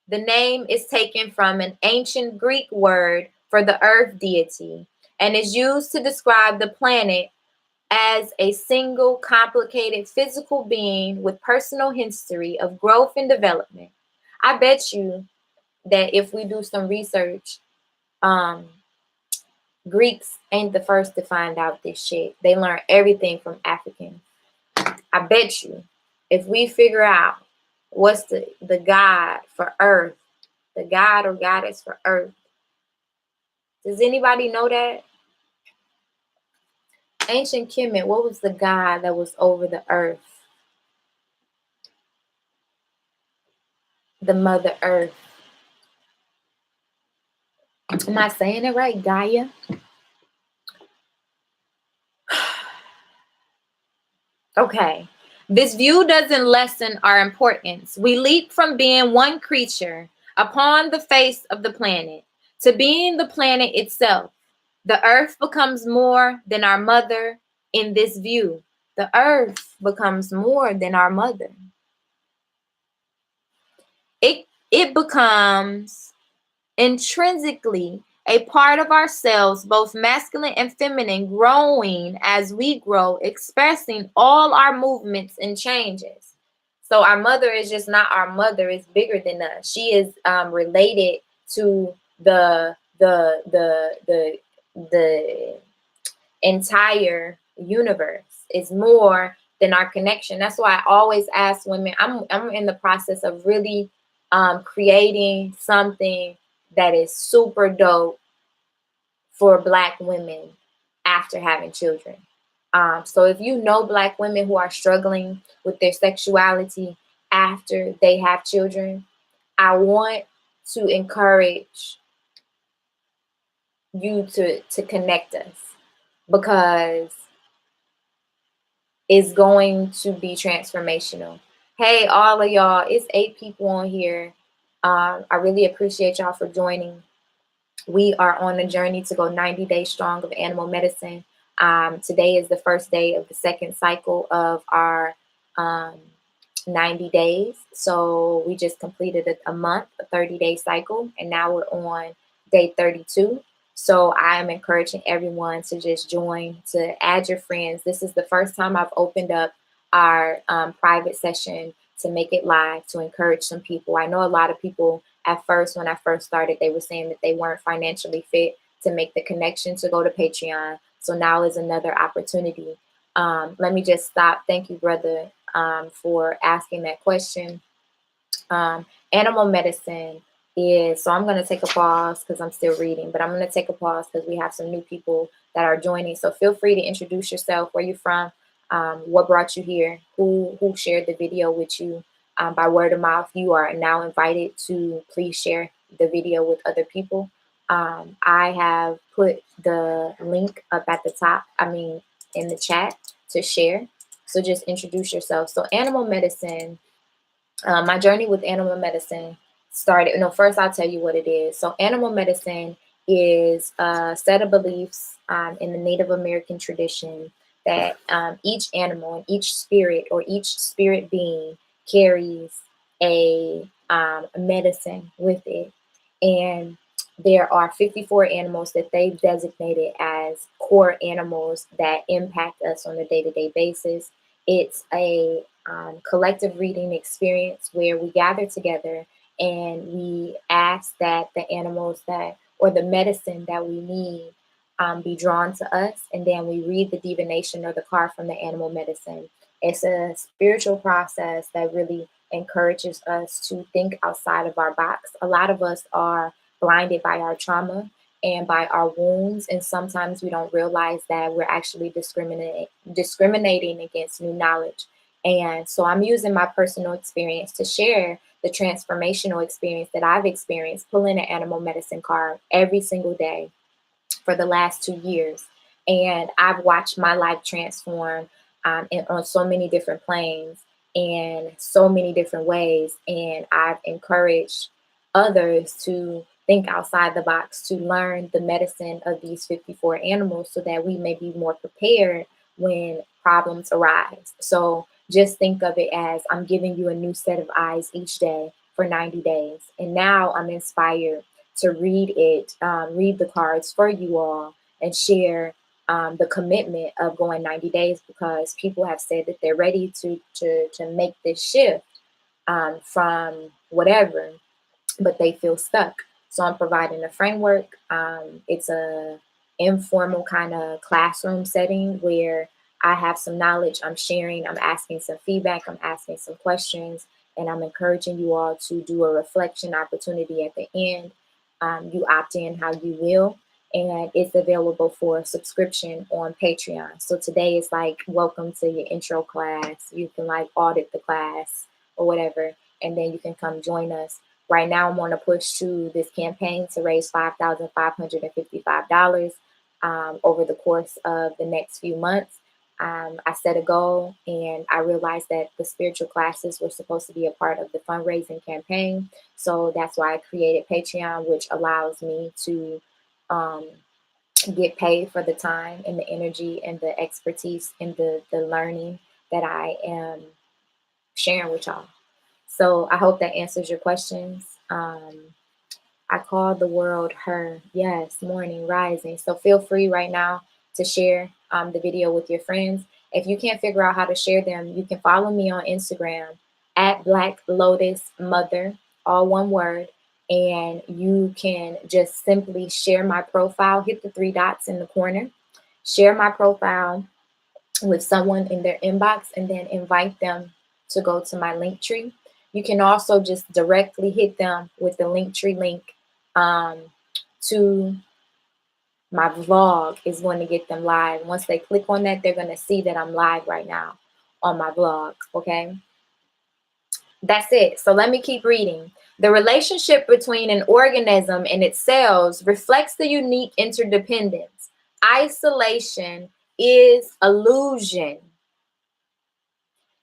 The name is taken from an ancient Greek word for the earth deity and is used to describe the planet as a single complicated physical being with personal history of growth and development. I bet you that if we do some research, Greeks ain't the first to find out this shit. They learn everything from Africans. I bet you if we figure out what's the god for earth, the god or goddess for earth. Does anybody know that? Ancient Kemet, what was the god that was over the earth? The Mother Earth. Am I saying it right? Gaia? Okay. This view doesn't lessen our importance. We leap from being one creature upon the face of the planet to being the planet itself. The earth becomes more than our mother in this view. The earth becomes more than our mother. It becomes intrinsically a part of ourselves, both masculine and feminine, growing as we grow, expressing all our movements and changes. So our mother is just not our mother, it's bigger than us. She is related to the entire universe. It's more than our connection. That's why I always ask women. I'm in the process of really creating something that is super dope for Black women after having children. So if you know Black women who are struggling with their sexuality after they have children, I want to encourage you to connect us, because it's going to be transformational. Hey, all of y'all, it's 8 people on here. I really appreciate y'all for joining. We are on a journey to go 90 days strong of animal medicine. Today is the first day of the second cycle of our 90 days. So we just completed a month, a 30-day cycle, and now we're on day 32. So I am encouraging everyone to just join, to add your friends. This is the first time I've opened up our private session to make it live, to encourage some people. I know a lot of people at first, when I first started, they were saying that they weren't financially fit to make the connection to go to Patreon. So now is another opportunity. Let me just stop. Thank you, brother, for asking that question. Animal medicine is, so I'm going to take a pause because I'm still reading, but I'm going to take a pause because we have some new people that are joining. So feel free to introduce yourself, where you're from, what brought you here, who shared the video with you. By word of mouth, you are now invited to please share the video with other people. I have put the link up at the top, in the chat to share. So just introduce yourself. So animal medicine, my journey with animal medicine started, first I'll tell you what it is. So animal medicine is a set of beliefs in the Native American tradition that each animal and each spirit, or each spirit being, carries a medicine with it. And there are 54 animals that they've designated as core animals that impact us on a day-to-day basis. It's a collective reading experience where we gather together and we ask that the animals that, or the medicine that we need, be drawn to us, and then we read the divination or the card from the animal medicine. It's a spiritual process that really encourages us to think outside of our box. A lot of us are blinded by our trauma and by our wounds, and sometimes we don't realize that we're actually discriminating against new knowledge. And so I'm using my personal experience to share the transformational experience that I've experienced pulling an animal medicine card every single day for the last 2 years. And I've watched my life transform on so many different planes and so many different ways. And I've encouraged others to think outside the box, to learn the medicine of these 54 animals so that we may be more prepared when problems arise. So just think of it as I'm giving you a new set of eyes each day for 90 days. And now I'm inspired to read the cards for you all and share the commitment of going 90 days, because people have said that they're ready to make this shift from whatever, but they feel stuck. So I'm providing a framework. It's a informal kind of classroom setting where I have some knowledge I'm sharing, I'm asking some feedback, I'm asking some questions, and I'm encouraging you all to do a reflection opportunity at the end. You opt in how you will, and it's available for subscription on Patreon. So today is like, welcome to your intro class. You can like audit the class or whatever, and then you can come join us. Right now, I'm on a push to this campaign to raise $5,555 over the course of the next few months. I set a goal, and I realized that the spiritual classes were supposed to be a part of the fundraising campaign. So that's why I created Patreon, which allows me to get paid for the time and the energy and the expertise and the learning that I am sharing with y'all. So I hope that answers your questions. I call the world her. Yes, morning, rising. So feel free right now to share the video with your friends. If you can't figure out how to share them, you can follow me on Instagram. at Black Lotus Mother, all one word. And you can just simply share my profile, hit the three dots in the corner, share my profile with someone in their inbox, and then invite them to go to my link tree. You can also just directly hit them with the link tree link to my vlog is going to get them live. Once they click on that, they're going to see that I'm live right now on my vlog. Okay. That's it. So let me keep reading. The relationship between an organism and its cells reflects the unique interdependence. Isolation is illusion.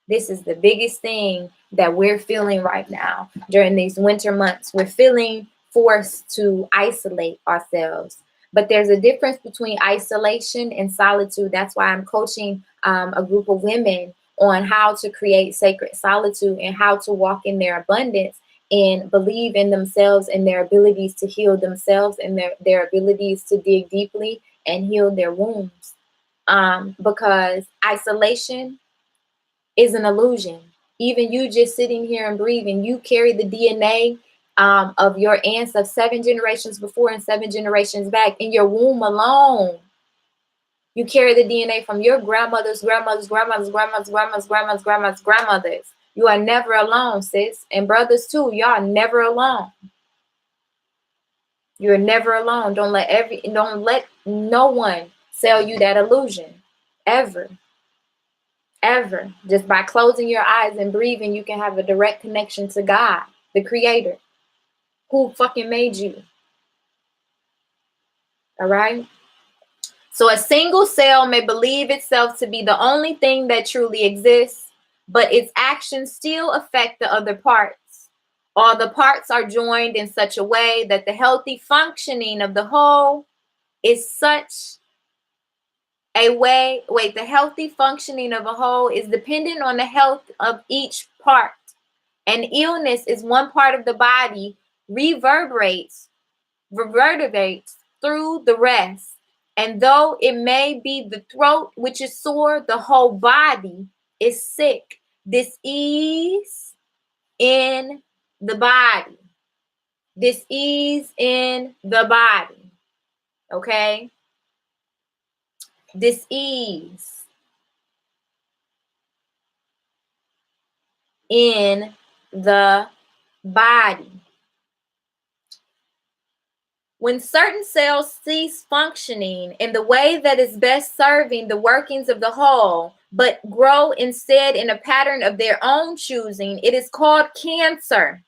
This is the biggest thing that we're feeling right now during these winter months. We're feeling forced to isolate ourselves. But there's a difference between isolation and solitude. That's why I'm coaching a group of women on how to create sacred solitude and how to walk in their abundance and believe in themselves and their abilities to heal themselves and their abilities to dig deeply and heal their wounds. Because isolation is an illusion. Even you just sitting here and breathing, you carry the DNA of your ancestors 7 generations before and 7 generations back in your womb alone. You carry the DNA from your grandmothers, grandmothers, grandmothers, grandmothers, grandmothers, grandmothers, grandmothers, grandmothers. You are never alone, sis. And brothers too, y'all are never alone. You're never alone. Don't let no one sell you that illusion. Ever. Ever. Just by closing your eyes and breathing, you can have a direct connection to God, the creator, who fucking made you. All right? So a single cell may believe itself to be the only thing that truly exists, but its actions still affect the other parts. All the parts are joined in such a way that the healthy functioning of the whole is such the healthy functioning of a whole is dependent on the health of each part. And illness is one part of the body reverberates through the rest. And though it may be the throat which is sore, the whole body is sick. Dis-ease in the body. Dis-ease in the body. Okay? Dis-ease in the body. When certain cells cease functioning in the way that is best serving the workings of the whole, but grow instead in a pattern of their own choosing, it is called cancer.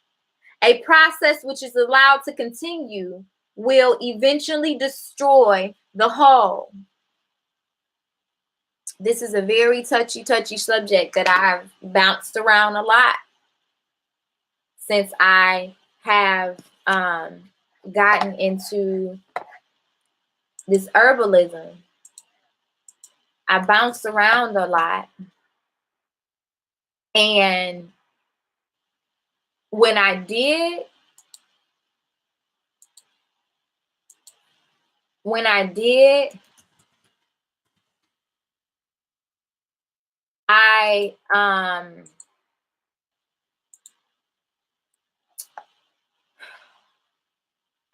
A process which is allowed to continue will eventually destroy the whole. This is a very touchy subject that I've bounced around a lot since I have gotten into this herbalism. I bounced around a lot. And when I did,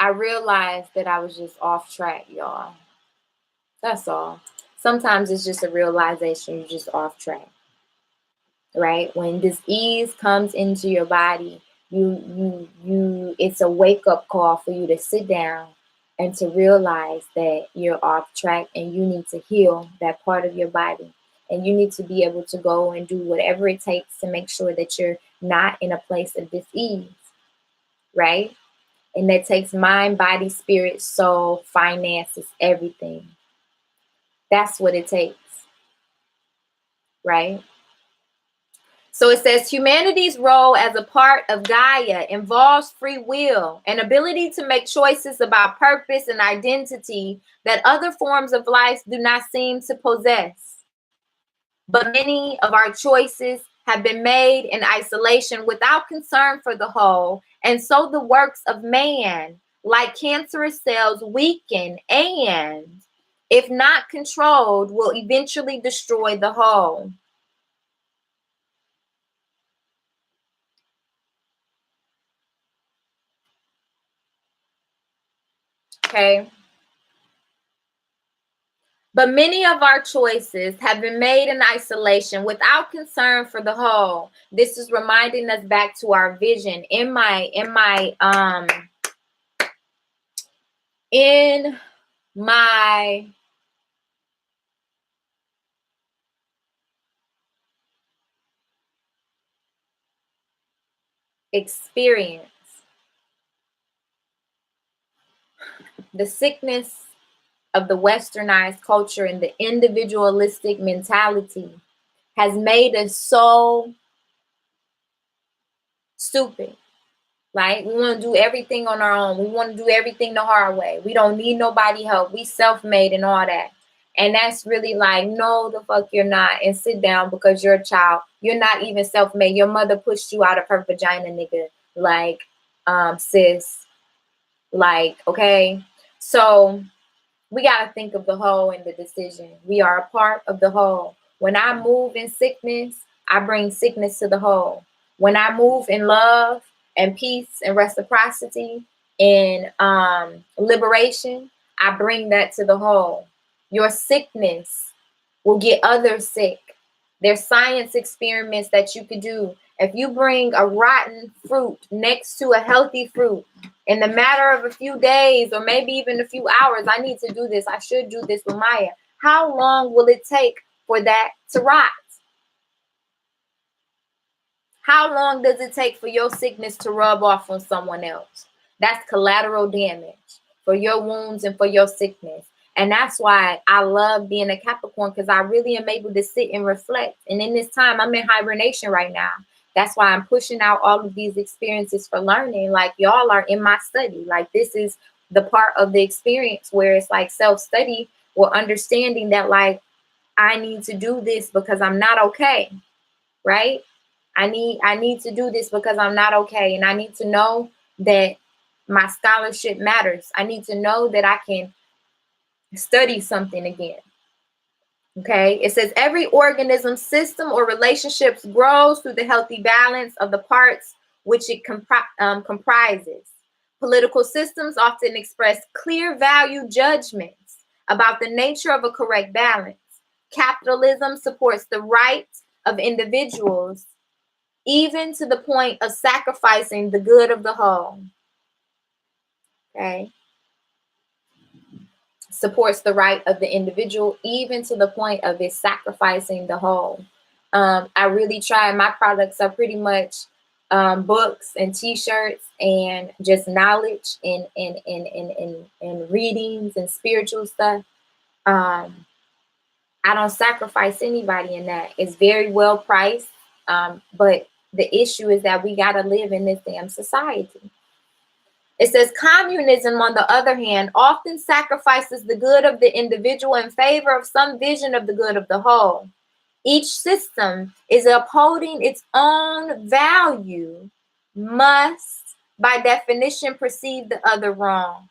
I realized that I was just off track, y'all. That's all. Sometimes it's just a realization you're just off track, right? When dis-ease comes into your body, it's a wake-up call for you to sit down and to realize that you're off track and you need to heal that part of your body. And you need to be able to go and do whatever it takes to make sure that you're not in a place of dis-ease, right? And that takes mind, body, spirit, soul, finances, everything. That's what it takes, right? So it says humanity's role as a part of Gaia involves free will, an ability to make choices about purpose and identity that other forms of life do not seem to possess. But many of our choices have been made in isolation without concern for the whole, and so the works of man, like cancerous cells, weaken and, if not controlled, will eventually destroy the whole. Okay. But many of our choices have been made in isolation without concern for the whole. This is reminding us back to our vision. In my experience, the sickness of the westernized culture and the individualistic mentality has made us so stupid. Like, we want to do everything on our own. We want to do everything the hard way. We don't need nobody help. We self-made and all that. And that's really like, no, the fuck you're not. And sit down because you're a child. You're not even self-made. Your mother pushed you out of her vagina, nigga. Like, sis. Like, okay. So we got to think of the whole in the decision. We are a part of the whole. When I move in sickness, I bring sickness to the whole. When I move in love and peace and reciprocity and liberation, I bring that to the whole. Your sickness will get others sick. There's science experiments that you could do. If you bring a rotten fruit next to a healthy fruit, in the matter of a few days or maybe even a few hours, I need to do this. I should do this with Maya. How long will it take for that to rot? How long does it take for your sickness to rub off on someone else? That's collateral damage for your wounds and for your sickness. And that's why I love being a Capricorn, because I really am able to sit and reflect. And in this time, I'm in hibernation right now. That's why I'm pushing out all of these experiences for learning. Like, y'all are in my study. Like, this is the part of the experience where it's like self-study or understanding that, like, I need to do this because I'm not okay, right? I need to do this because I'm not okay. And I need to know that my scholarship matters. I need to know that I can study something again. Okay, it says every organism, system, or relationships grows through the healthy balance of the parts which it comprises. Political systems often express clear value judgments about the nature of a correct balance. Capitalism supports the rights of individuals, even to the point of sacrificing the good of the whole. Okay. Supports the right of the individual, even to the point of it sacrificing the whole. I really try. My products are pretty much books and t-shirts and just knowledge and readings and spiritual stuff. I don't sacrifice anybody in that. It's very well priced. But the issue is that we got to live in this damn society. It says communism, on the other hand, often sacrifices the good of the individual in favor of some vision of the good of the whole. Each system is upholding its own value, must, by definition, perceive the other wrong.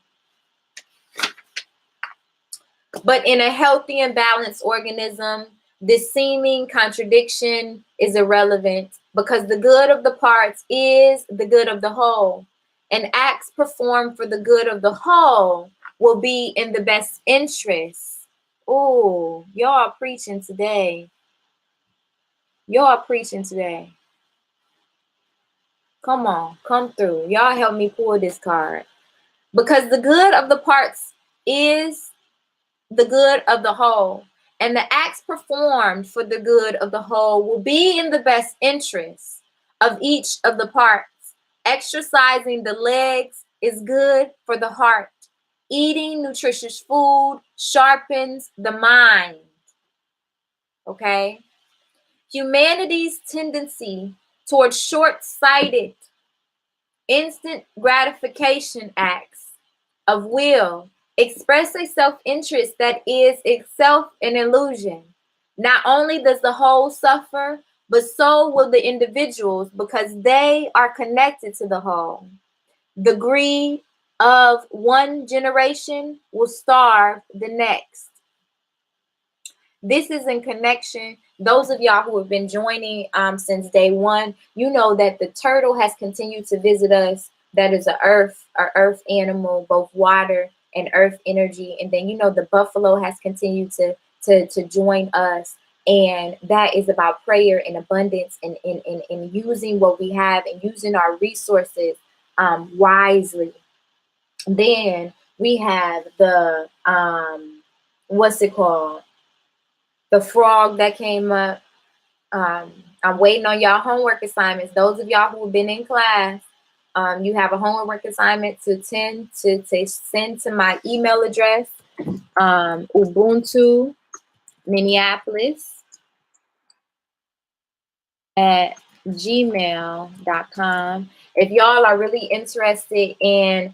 But in a healthy and balanced organism, this seeming contradiction is irrelevant because the good of the parts is the good of the whole. And acts performed for the good of the whole will be in the best interest. Oh, y'all preaching today. Y'all preaching today. Come on, come through. Y'all help me pull this card. Because the good of the parts is the good of the whole. And the acts performed for the good of the whole will be in the best interest of each of the parts. Exercising the legs is good for the heart. Eating nutritious food sharpens the mind. Okay? Humanity's tendency towards short-sighted, instant gratification acts of will express a self-interest that is itself an illusion. Not only does the whole suffer, but so will the individuals because they are connected to the whole. The greed of one generation will starve the next. This is in connection. Those of y'all who have been joining since day one, you know that the turtle has continued to visit us. That is an earth animal, both water and earth energy. And then, you know, the buffalo has continued to join us. And that is about prayer and abundance and using what we have and using our resources wisely. Then we have the what's it called? The frog that came up. I'm waiting on y'all homework assignments. Those of y'all who have been in class, you have a homework assignment to send to my email address, Ubuntu Minneapolis at gmail.com. If y'all are really interested in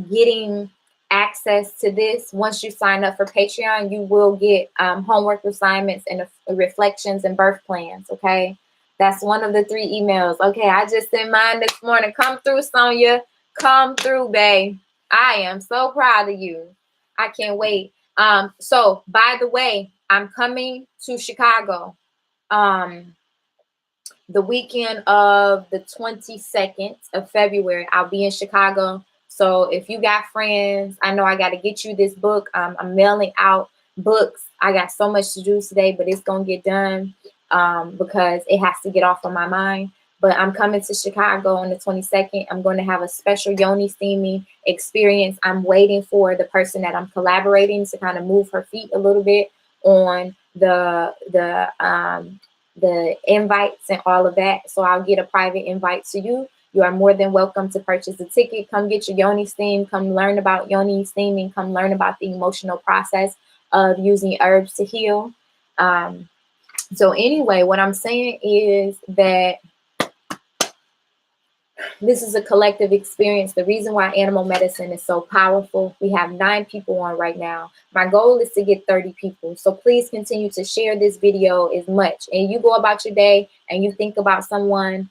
getting access to this, once you sign up for Patreon, you will get homework assignments and reflections and birth plans. Okay, that's one of the 3 emails. Okay, I just sent mine this morning. Come through, Sonia. Come through, babe. I am so proud of you. I can't wait. So by the way, I'm coming to Chicago the weekend of the 22nd of February. I'll be in Chicago. So if you got friends, I know I got to get you this book. I'm mailing out books. I got so much to do today, but it's going to get done because it has to get off of my mind. But I'm coming to Chicago on the 22nd. I'm going to have a special Yoni steaming experience. I'm waiting for the person that I'm collaborating to kind of move her feet a little bit on the invites and all of that. So I'll get a private invite to you. You are more than welcome to purchase a ticket. Come get your Yoni steam. Come learn about Yoni steaming. Come learn about the emotional process of using herbs to heal. So anyway, what I'm saying is that this is a collective experience. The reason why animal medicine is so powerful, we have 9 people on right now. My goal is to get 30 people. So please continue to share this video as much. And you go about your day and you think about someone.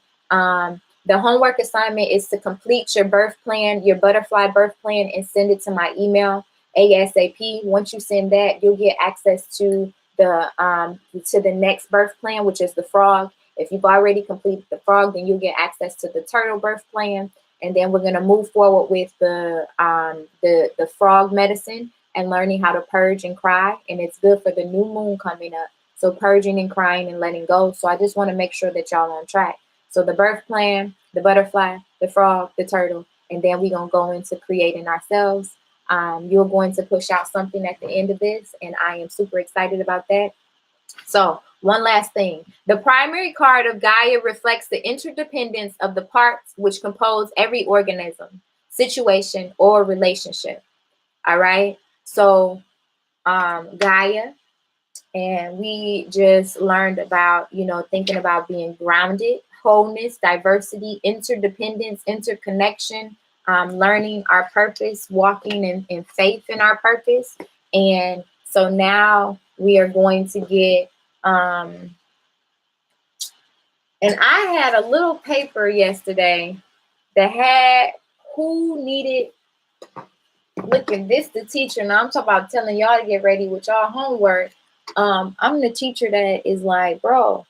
The homework assignment is to complete your birth plan, your butterfly birth plan, and send it to my email ASAP. Once you send that, you'll get access to the next birth plan, which is the frog. If you've already completed the frog, then you'll get access to the turtle birth plan. And then we're going to move forward with the frog medicine and learning how to purge and cry. And it's good for the new moon coming up. So purging and crying and letting go. So I just want to make sure that y'all on track. So the birth plan, the butterfly, the frog, the turtle, and then we're going to go into creating ourselves. You're going to push out something at the end of this, and I am super excited about that. So one last thing. The primary card of Gaia reflects the interdependence of the parts which compose every organism, situation, or relationship. All right. So Gaia, and we just learned about, thinking about being grounded, wholeness, diversity, interdependence, interconnection, learning our purpose, walking in faith in our purpose. And so now we are going to get, and I had a little paper yesterday that had who needed, look at this, the teacher. Now I'm talking about telling y'all to get ready with y'all homework. I'm the teacher that is like, bro,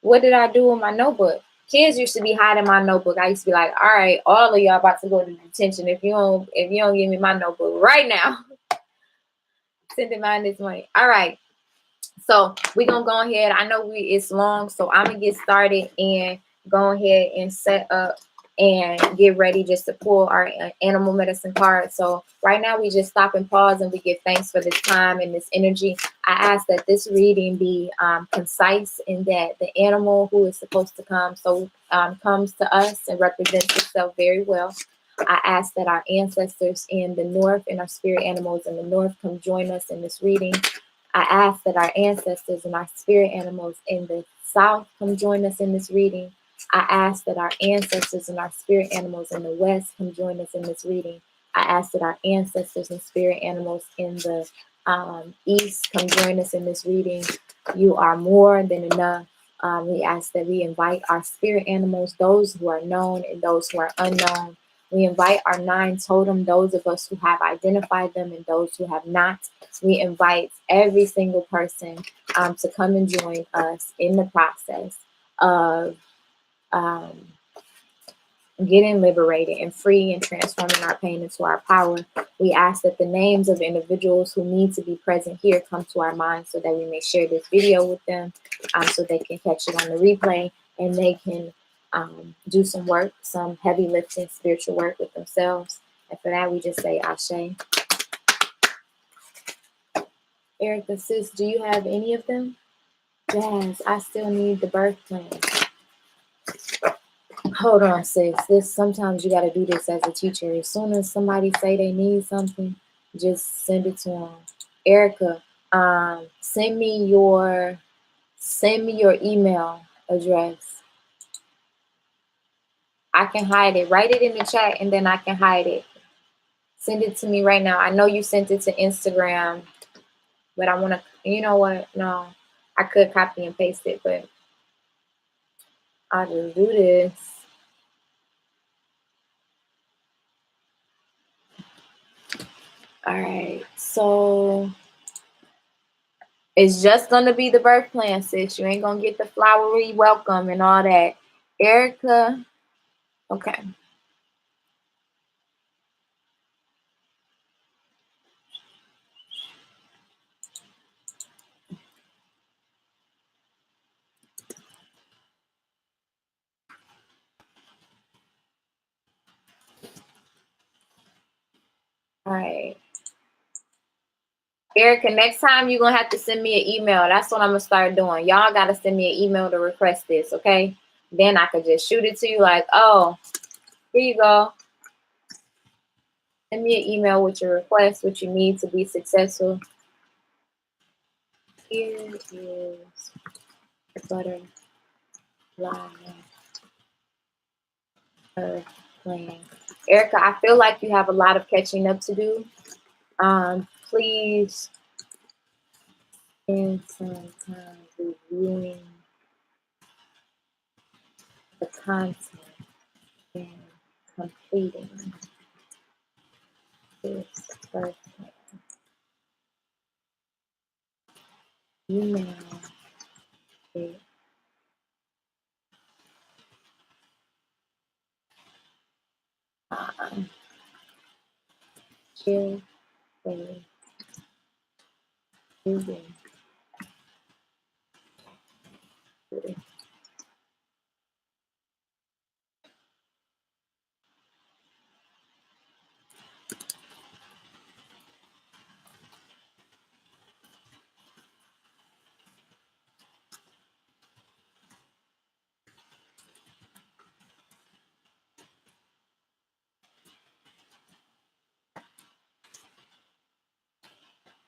what did I do with my notebook? Kids used to be hiding my notebook. I used to be like, all right, all of y'all about to go to detention if you don't give me my notebook right now. Send it mine this morning. All right. So we're gonna go ahead. I know it's long, so I'm gonna get started and go ahead and set up and get ready just to pull our animal medicine card. So right now we just stop and pause and we give thanks for this time and this energy. I ask that this reading be concise and that the animal who is supposed to come comes to us and represents itself very well. I ask that our ancestors in the north and our spirit animals in the north come join us in this reading. I ask that our ancestors and our spirit animals in the south come join us in this reading. I ask that our ancestors and our spirit animals in the west come join us in this reading. I ask that our ancestors and spirit animals in the east come join us in this reading. You are more than enough. We ask that we invite our spirit animals, those who are known and those who are unknown. We invite our 9 totem, those of us who have identified them and those who have not. We invite every single person to come and join us in the process of getting liberated and free and transforming our pain into our power. We ask that the names of individuals who need to be present here come to our minds so that we may share this video with them, so they can catch it on the replay and they can do some work, some heavy lifting spiritual work with themselves. And for that, we just say Ashe. Erica, sis, do you have any of them? Jazz, I still need the birth plan. Hold on, sis. Sometimes you got to do this as a teacher. As soon as somebody say they need something, just send it to them. Erica, send me your email address. I can hide it. Write it in the chat and then I can hide it. Send it to me right now. I know you sent it to Instagram, but I want to, you know what? No, I could copy and paste it, but I'll just do this. All right, so it's just gonna be the birth plan, sis. You ain't gonna get the flowery welcome and all that. Erica, okay. All right. Erica, next time you're gonna have to send me an email. That's what I'm gonna start doing. Y'all gotta send me an email to request this, okay? Then I could just shoot it to you like, oh, here you go. Send me an email with your request, what you need to be successful. Here is the butterfly plan. Erica, I feel like you have a lot of catching up to do. Please spend some time reviewing the content and completing this first email it share with using.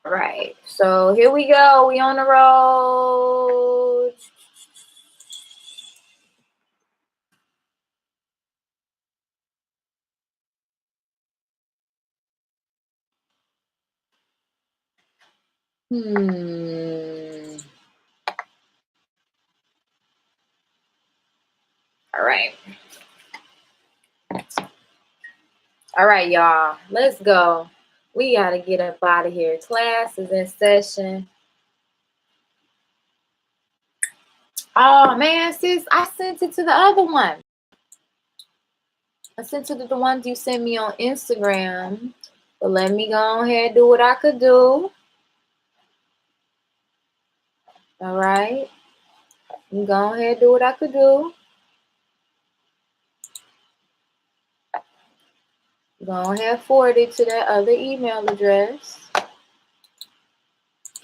All right, so here we go. We on the road. All right. All right, y'all. Let's go. We got to get up out of here. Class is in session. Oh, man, sis, I sent it to the other one. I sent it to the ones you sent me on Instagram. But let me go ahead and do what I could do. All right. Let me go ahead and do what I could do. Go ahead and forward it to that other email address.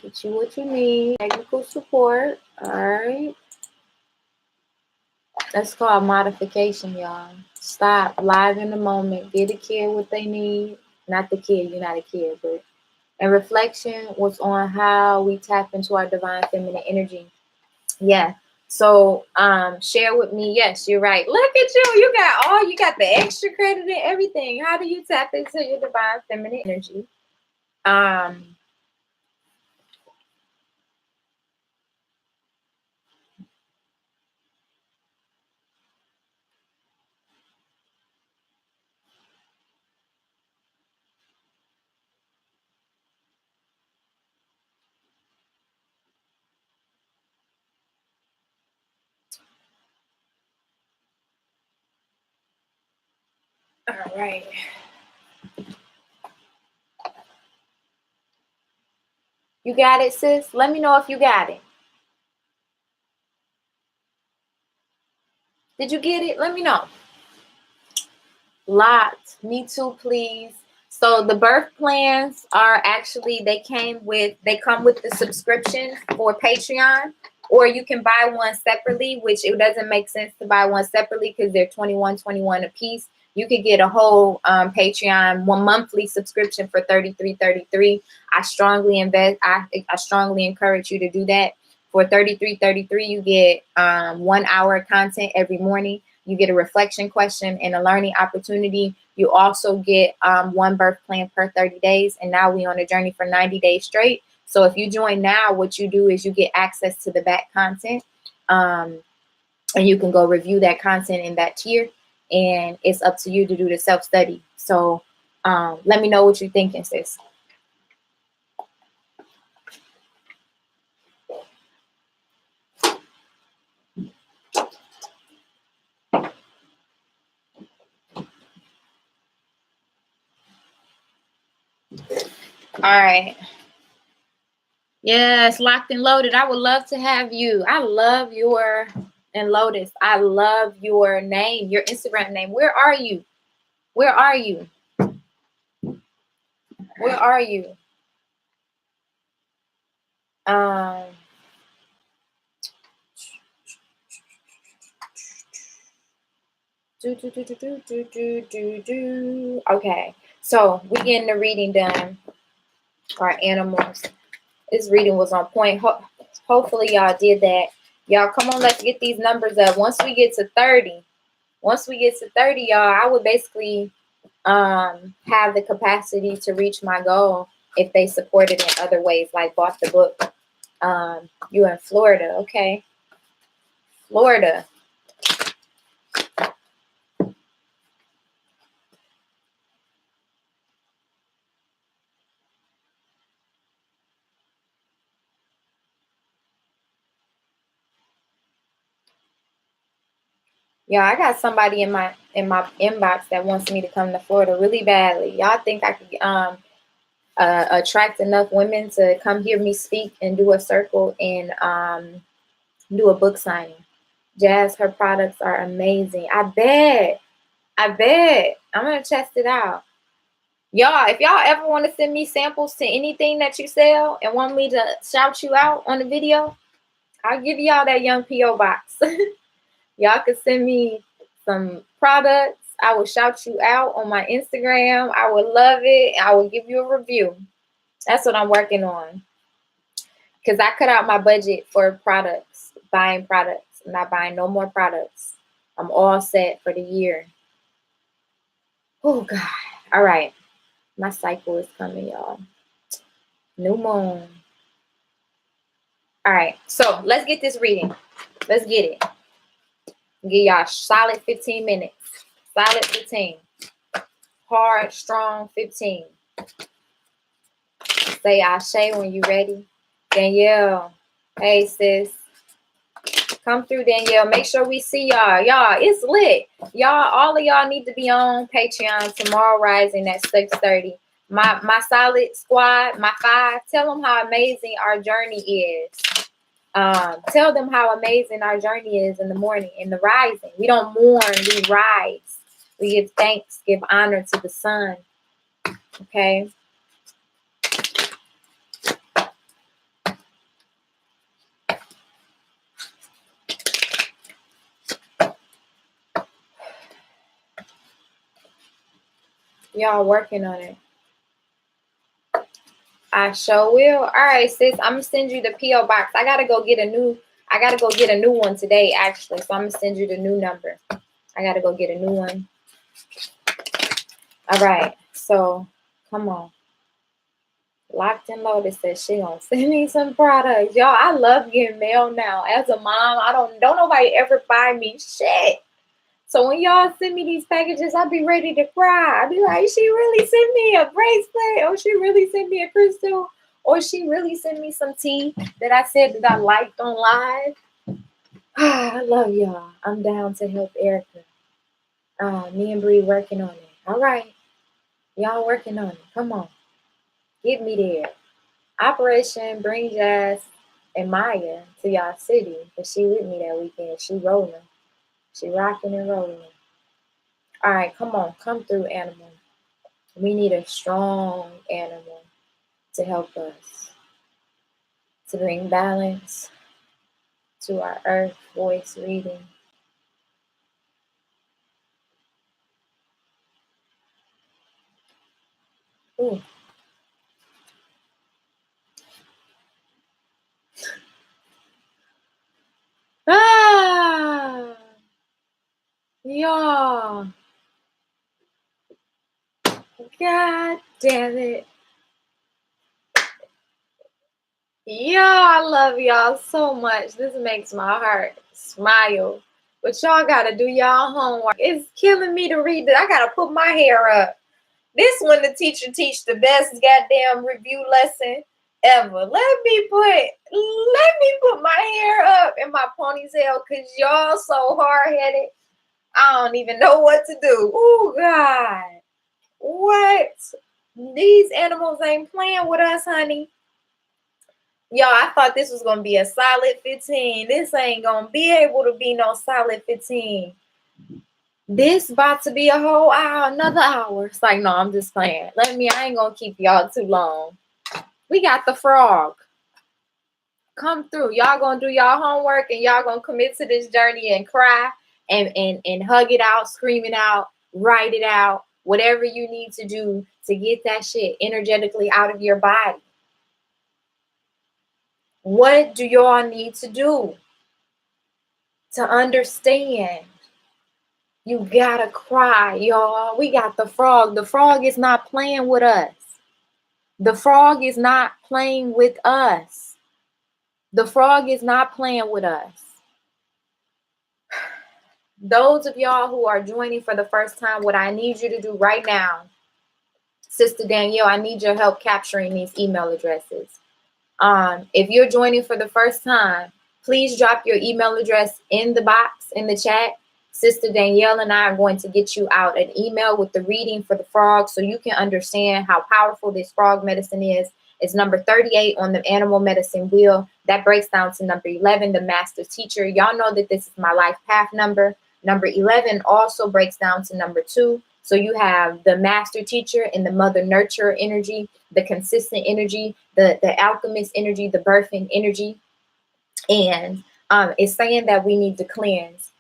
Get you what you need. Technical support. All right. That's called modification, y'all. Stop. Live in the moment. Get a kid what they need. Not the kid. You're not a kid. But and reflection was on how we tap into our divine feminine energy. Yeah. So share with me. Yes, you're right. Look at you. You got the extra credit and everything. How do you tap into your divine feminine energy? All right. You got it, sis? Let me know if you got it. Did you get it? Let me know. Lots. Me too, please. So the birth plans are actually, they come with the subscription for Patreon, or you can buy one separately, which it doesn't make sense to buy one separately because they're $21.21 a piece. You could get a whole Patreon one monthly subscription for $33.33. I strongly encourage you to do that. For $33.33, you get 1 hour content every morning. You get a reflection question and a learning opportunity. You also get one birth plan per 30 days. And now we're on a journey for 90 days straight. So if you join now, what you do is you get access to the back content. And you can go review that content in that tier. And it's up to you to do the self-study. So let me know what you're thinking, sis. All right. Yes, locked and loaded. I would love to have you. I love your, and Lotus, I love your name, your Instagram name. Where are you? Where are you? Where are you? Okay, so we getting the reading done. Our animals. This reading was on point. Hopefully y'all did that. Y'all, come on, let's get these numbers up. Once we get to 30, y'all, I would basically have the capacity to reach my goal if they support it in other ways, like bought the book. You in Florida, okay? Florida. Yeah, I got somebody in my inbox that wants me to come to Florida really badly. Y'all think I could attract enough women to come hear me speak and do a circle and do a book signing? Jazz, her products are amazing. I bet. I'm gonna test it out. Y'all, if y'all ever want to send me samples to anything that you sell and want me to shout you out on the video, I'll give y'all that young P.O. box. Y'all can send me some products. I will shout you out on my Instagram. I would love it. I will give you a review. That's what I'm working on. Because I cut out my budget for products, buying products. I'm not buying no more products. I'm all set for the year. Oh, God. All right. My cycle is coming, y'all. New moon. All right. So let's get this reading. Let's get it. Give y'all solid 15 minutes. Solid 15. Hard, strong 15. Say Ashe when you ready. Danielle. Hey, sis. Come through, Danielle. Make sure we see y'all. Y'all, it's lit. Y'all, all of y'all need to be on Patreon tomorrow rising at 6:30. My solid squad, my 5, tell them how amazing our journey is. Tell them how amazing our journey is in the morning, in the rising. We don't mourn, we rise. We give thanks, give honor to the sun. Okay. Y'all working on it. I sure will. All right, sis. I'm gonna send you the P.O. box. I gotta go get a new one today, actually. So I'm gonna send you the new number. I gotta go get a new one. All right. So come on. Locked and Loaded says she gonna send me some products. Y'all, I love getting mail now. As a mom, don't nobody ever buy me shit. So when y'all send me these packages, I'll be ready to cry. I'll be like, she really sent me a bracelet, or she really sent me a crystal, or she really sent me some tea that I said that I liked on live. I love y'all. I'm down to help Erica. Me and Bree working on it. All right. Y'all working on it. Come on. Get me there. Operation Bring Jazz and Maya to y'all city. Because she with me that weekend. She rolling. She rocking and rolling. All right, come on. Come through, animal. We need a strong animal to help us. To bring balance to our earth voice reading. Ooh. Ah! Y'all. God damn it. Y'all, I love y'all so much. This makes my heart smile. But y'all gotta do y'all homework. It's killing me to read it. I gotta put my hair up. This one the teacher teach the best goddamn review lesson ever. Let me put my hair up in my ponytail because y'all so hard-headed. I don't even know what to do. Oh God. What? These animals ain't playing with us, honey. Y'all, I thought this was gonna be a solid 15. This ain't gonna be able to be no solid 15. This about to be a whole hour, another hour. It's like, no, I'm just playing. I ain't gonna keep y'all too long. We got the frog. Come through. Y'all gonna do y'all homework and y'all gonna commit to this journey and cry and hug it out, scream it out, write it out, whatever you need to do to get that shit energetically out of your body. What do y'all need to do to understand? You gotta cry, y'all. We got the frog. The frog is not playing with us. The frog is not playing with us. The frog is not playing with us. Those of y'all who are joining for the first time, what I need you to do right now, Sister Danielle, I need your help capturing these email addresses. If you're joining for the first time, please drop your email address in the box, in the chat. Sister Danielle and I are going to get you out an email with the reading for the frog so you can understand how powerful this frog medicine is. It's number 38 on the animal medicine wheel. That breaks down to number 11, the master teacher. Y'all know that this is my life path number. Number 11 also breaks down to number 2. So you have the master teacher and the mother nurturer energy, the consistent energy, the alchemist energy, the birthing energy. And it's saying that we need to cleanse,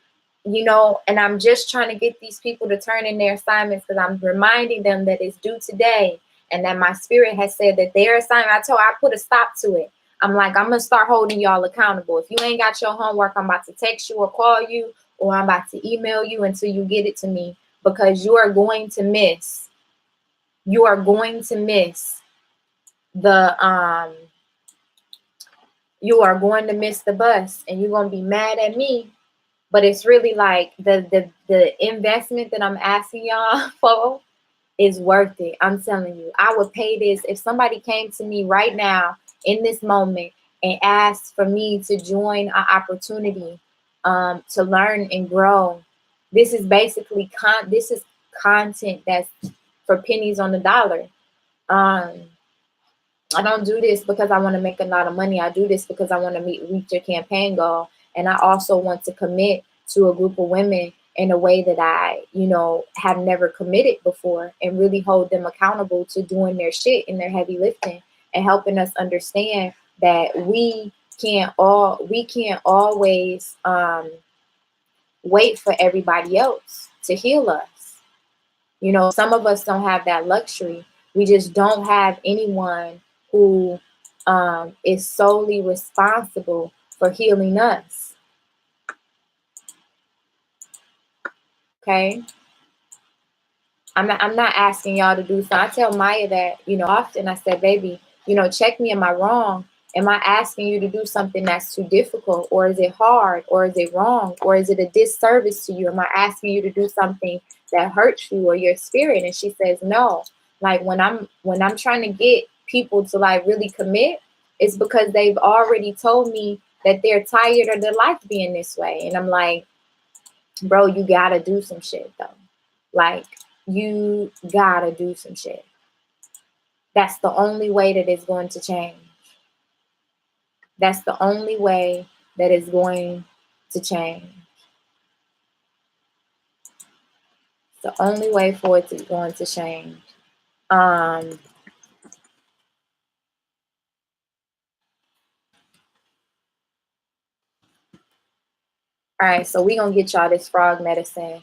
and I'm just trying to get these people to turn in their assignments because I'm reminding them that it's due today and that my spirit has said that their assignment, I put a stop to it. I'm like, I'm going to start holding y'all accountable. If you ain't got your homework, I'm about to text you or call you, or I'm about to email you until you get it to me, because you are going to miss the you are going to miss the bus and you're going to be mad at me. But it's really like the investment that I'm asking y'all for is worth it. I'm telling you, I would pay this. If somebody came to me right now in this moment and asked for me to join an opportunity to learn and grow, this is basically content that's for pennies on the dollar. I don't do this because I want to make a lot of money. I do this because I want to reach a campaign goal. And I also want to commit to a group of women in a way that I, have never committed before, and really hold them accountable to doing their shit and their heavy lifting and helping us understand that we can't always wait for everybody else to heal us. Some of us don't have that luxury. We just don't have anyone who is solely responsible for healing us. Okay? I'm not asking y'all to do so. I tell Maya that, often I said, baby, check me, am I wrong? Am I asking you to do something that's too difficult? Or is it hard? Or is it wrong? Or is it a disservice to you? Am I asking you to do something that hurts you or your spirit? And she says, no. Like when I'm trying to get people to like really commit, it's because they've already told me that they're tired of their life being this way. And I'm like, bro, you gotta do some shit though. Like, you gotta do some shit. That's the only way that it's going to change. That's the only way that it's going to change. It's the only way for it to going to change. All right, so we're gonna get y'all this frog medicine.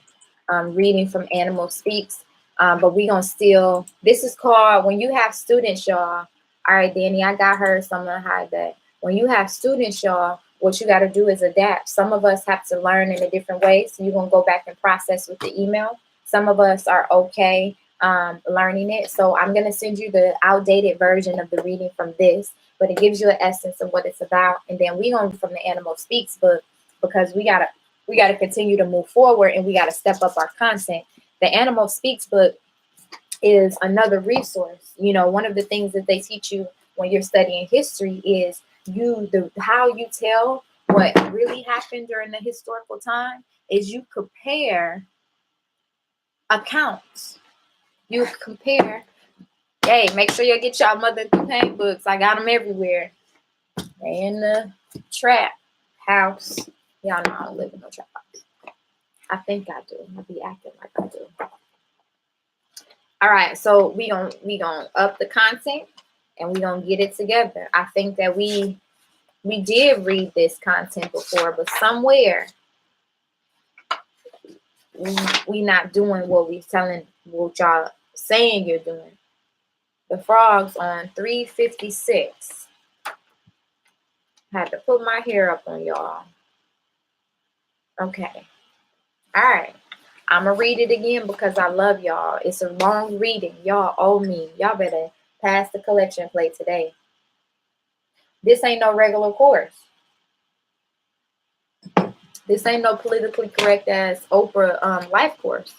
Reading from Animal Speaks. But we gonna still, this is called when you have students, y'all. All right, Danny, I got her, so I'm gonna hide that. When you have students, y'all, what you gotta do is adapt. Some of us have to learn in a different way, so you're gonna go back and process with the email. Some of us are okay learning it. So I'm gonna send you the outdated version of the reading from this, but it gives you an essence of what it's about. And then we gonna from the Animal Speaks book, because we gotta continue to move forward and we gotta step up our content. The Animal Speaks book is another resource. You know, one of the things that they teach you when you're studying history is how you tell what really happened during the historical time is you compare accounts. You compare. Hey, make sure you get y'all Mother Pain books. I got them everywhere. They in the trap house. Y'all know I don't live in no trap house. I think I do. I be acting like I do. All right, so we gonna up the content and we gonna get it together. I think that we did read this content before, but somewhere we not doing what what y'all saying you're doing. The frogs on 356. Had to put my hair up on y'all. Okay. All right. I'm going to read it again because I love y'all. It's a long reading. Y'all owe me. Y'all better pass the collection plate today. This ain't no regular course. This ain't no politically correct ass Oprah life course.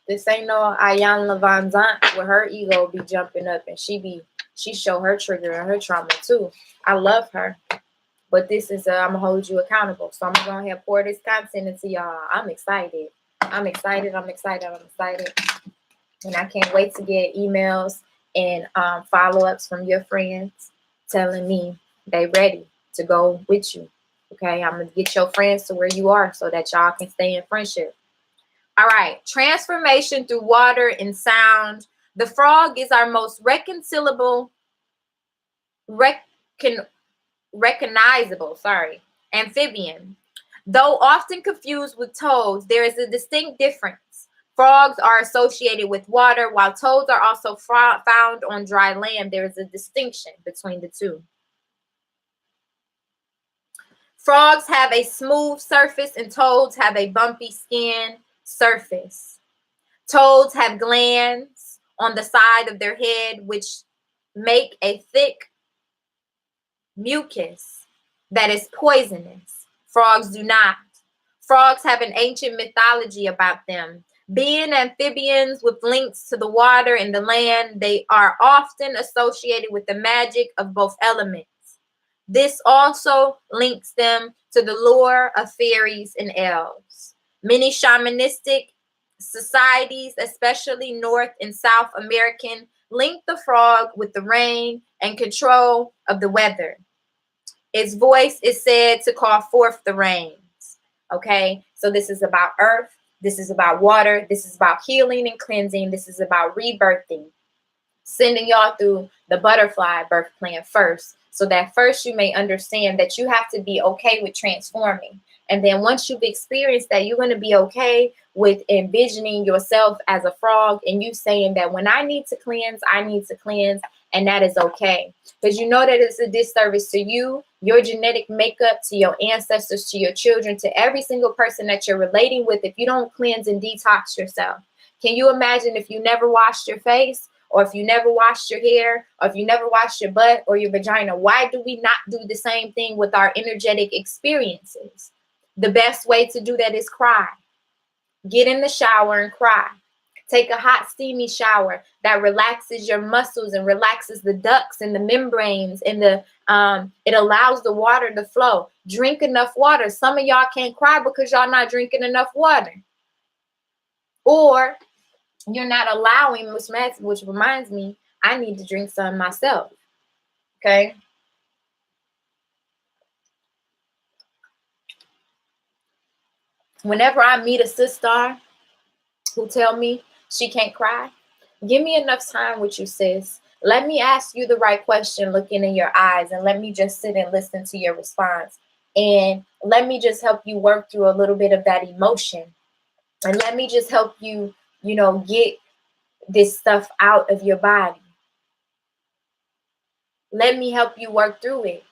This ain't no Ayanna Van Zant where her ego be jumping up and she show her trigger and her trauma too. I love her. But this is I'm gonna hold you accountable. So I'm gonna go ahead and pour this content into y'all. I'm excited. I'm excited. And I can't wait to get emails and follow-ups from your friends telling me they ready to go with you. Okay, I'm gonna get your friends to where you are so that y'all can stay in friendship. All right, transformation through water and sound. The frog is our most recognizable amphibian. Though often confused with toads, there is a distinct difference. Frogs are associated with water, while toads are also found on dry land. There is a distinction between the two. Frogs have a smooth surface and toads have a bumpy skin surface. Toads have glands on the side of their head which make a thick mucus that is poisonous. Frogs do not. Frogs have an ancient mythology about them. Being amphibians with links to the water and the land, they are often associated with the magic of both elements. This also links them to the lore of fairies and elves. Many shamanistic societies, especially North and South American, link the frog with the rain and control of the weather. Its voice is said to call forth the rains. Okay, so this is about earth. This is about water. This is about healing and cleansing. This is about rebirthing. Sending y'all through the butterfly birth plan first, so that first you may understand that you have to be okay with transforming. And then once you've experienced that, you're going to be okay with envisioning yourself as a frog and you saying that when I need to cleanse, I need to cleanse. And that is okay. Because you know that it's a disservice to you, your genetic makeup, to your ancestors, to your children, to every single person that you're relating with if you don't cleanse and detox yourself. Can you imagine if you never washed your face, or if you never washed your hair, or if you never washed your butt or your vagina? Why do we not do the same thing with our energetic experiences? The best way to do that is cry. Get in the shower and cry. Take a hot, steamy shower that relaxes your muscles and relaxes the ducts and the membranes and it allows the water to flow. Drink enough water. Some of y'all can't cry because y'all not drinking enough water. Or you're not allowing, which reminds me, I need to drink some myself. Okay. Whenever I meet a sister who tell me she can't cry, give me enough time with you, sis. Let me ask you the right question looking in your eyes, and let me just sit and listen to your response. And let me just help you work through a little bit of that emotion. And let me just help you, get this stuff out of your body. Let me help you work through it,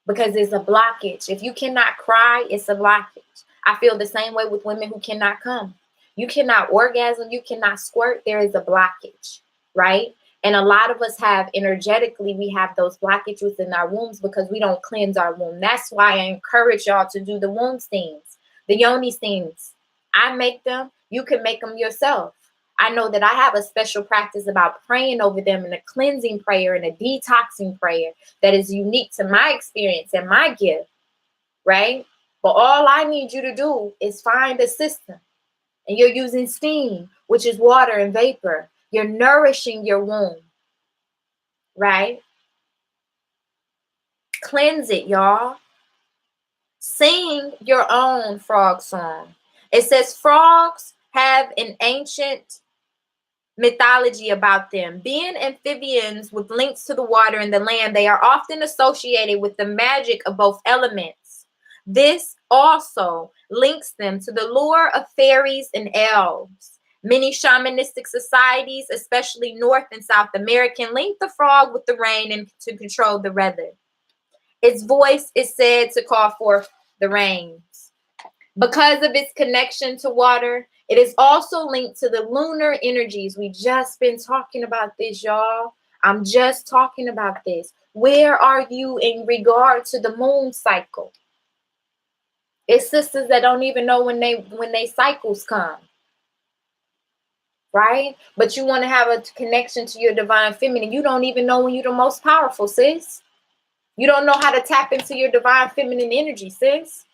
because it's a blockage. If you cannot cry, it's a blockage. I feel the same way with women who cannot come. You cannot orgasm, you cannot squirt, there is a blockage, right? And a lot of us have energetically, we have those blockages in our wombs because we don't cleanse our womb. That's why I encourage y'all to do the womb steams, the yoni steams. I make them, you can make them yourself. I know that I have a special practice about praying over them, and a cleansing prayer and a detoxing prayer that is unique to my experience and my gift, right? But all I need you to do is find a system. And you're using steam, which is water and vapor. You're nourishing your womb, right? Cleanse it, y'all. Sing your own frog song. It says frogs have an ancient mythology about them. Being amphibians with links to the water and the land, they are often associated with the magic of both elements. This also links them to the lure of fairies and elves. Many shamanistic societies, especially North and South American, link the frog with the rain and to control the weather. Its voice is said to call forth the rains. Because of its connection to water, it is also linked to the lunar energies. We just been talking about this, y'all. I'm just talking about this. Where are you in regard to the moon cycle? It's sisters that don't even know when they cycles come, right? But you want to have a connection to your divine feminine. You don't even know when you're the most powerful, sis. You don't know how to tap into your divine feminine energy, sis.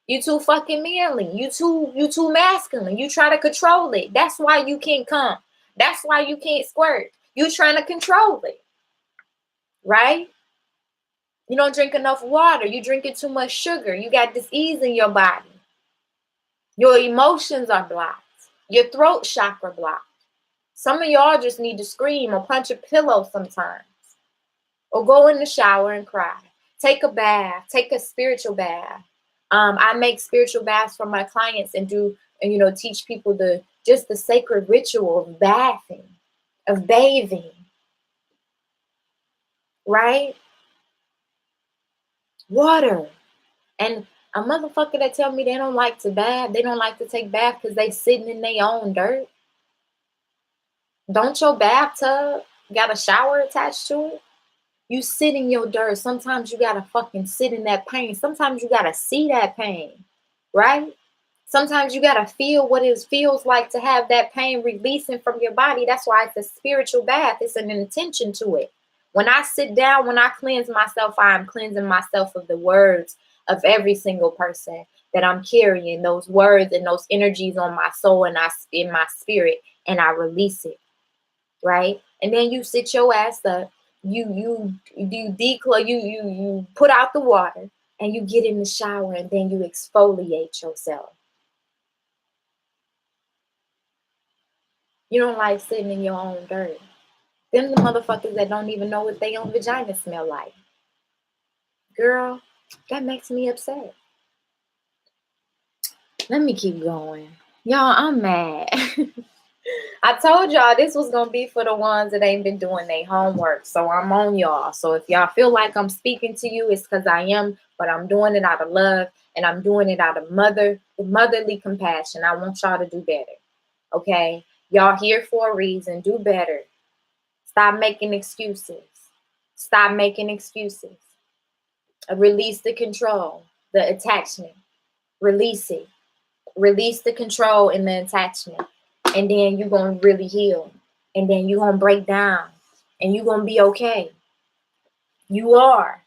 You too fucking manly. You too masculine. You try to control it. That's why you can't come. That's why you can't squirt. You trying to control it, right? You don't drink enough water. You drinking too much sugar. You got disease in your body. Your emotions are blocked. Your throat chakra blocked. Some of y'all just need to scream or punch a pillow sometimes, or go in the shower and cry. Take a bath. Take a spiritual bath. I make spiritual baths for my clients and teach people the sacred ritual of bathing, of bathing, right? Water. And a motherfucker that tell me they don't like to bath, they don't like to take bath because they sitting in their own dirt. Don't your bathtub got a shower attached to it? You sit in your dirt. Sometimes you gotta fucking sit in that pain. Sometimes you gotta see that pain, right? Sometimes you gotta feel what it feels like to have that pain releasing from your body. That's why it's a spiritual bath. It's an intention to it. When I sit down, when I cleanse myself, I am cleansing myself of the words of every single person that I'm carrying, those words and those energies on my soul and in my spirit, and I release it, right? And then you sit your ass up. You put out the water and you get in the shower, and then you exfoliate yourself. You don't like sitting in your own dirt. Them the motherfuckers that don't even know what their own vagina smell like. Girl, that makes me upset. Let me keep going. Y'all, I'm mad. I told y'all this was going to be for the ones that ain't been doing their homework. So I'm on y'all. So if y'all feel like I'm speaking to you, it's because I am. But I'm doing it out of love. And I'm doing it out of motherly compassion. I want y'all to do better. Okay? Y'all here for a reason. Do better. Stop making excuses. Stop making excuses. Release the control, the attachment. Release it. Release the control and the attachment. And then you're going to really heal. And then you're going to break down. And you're going to be okay. You are.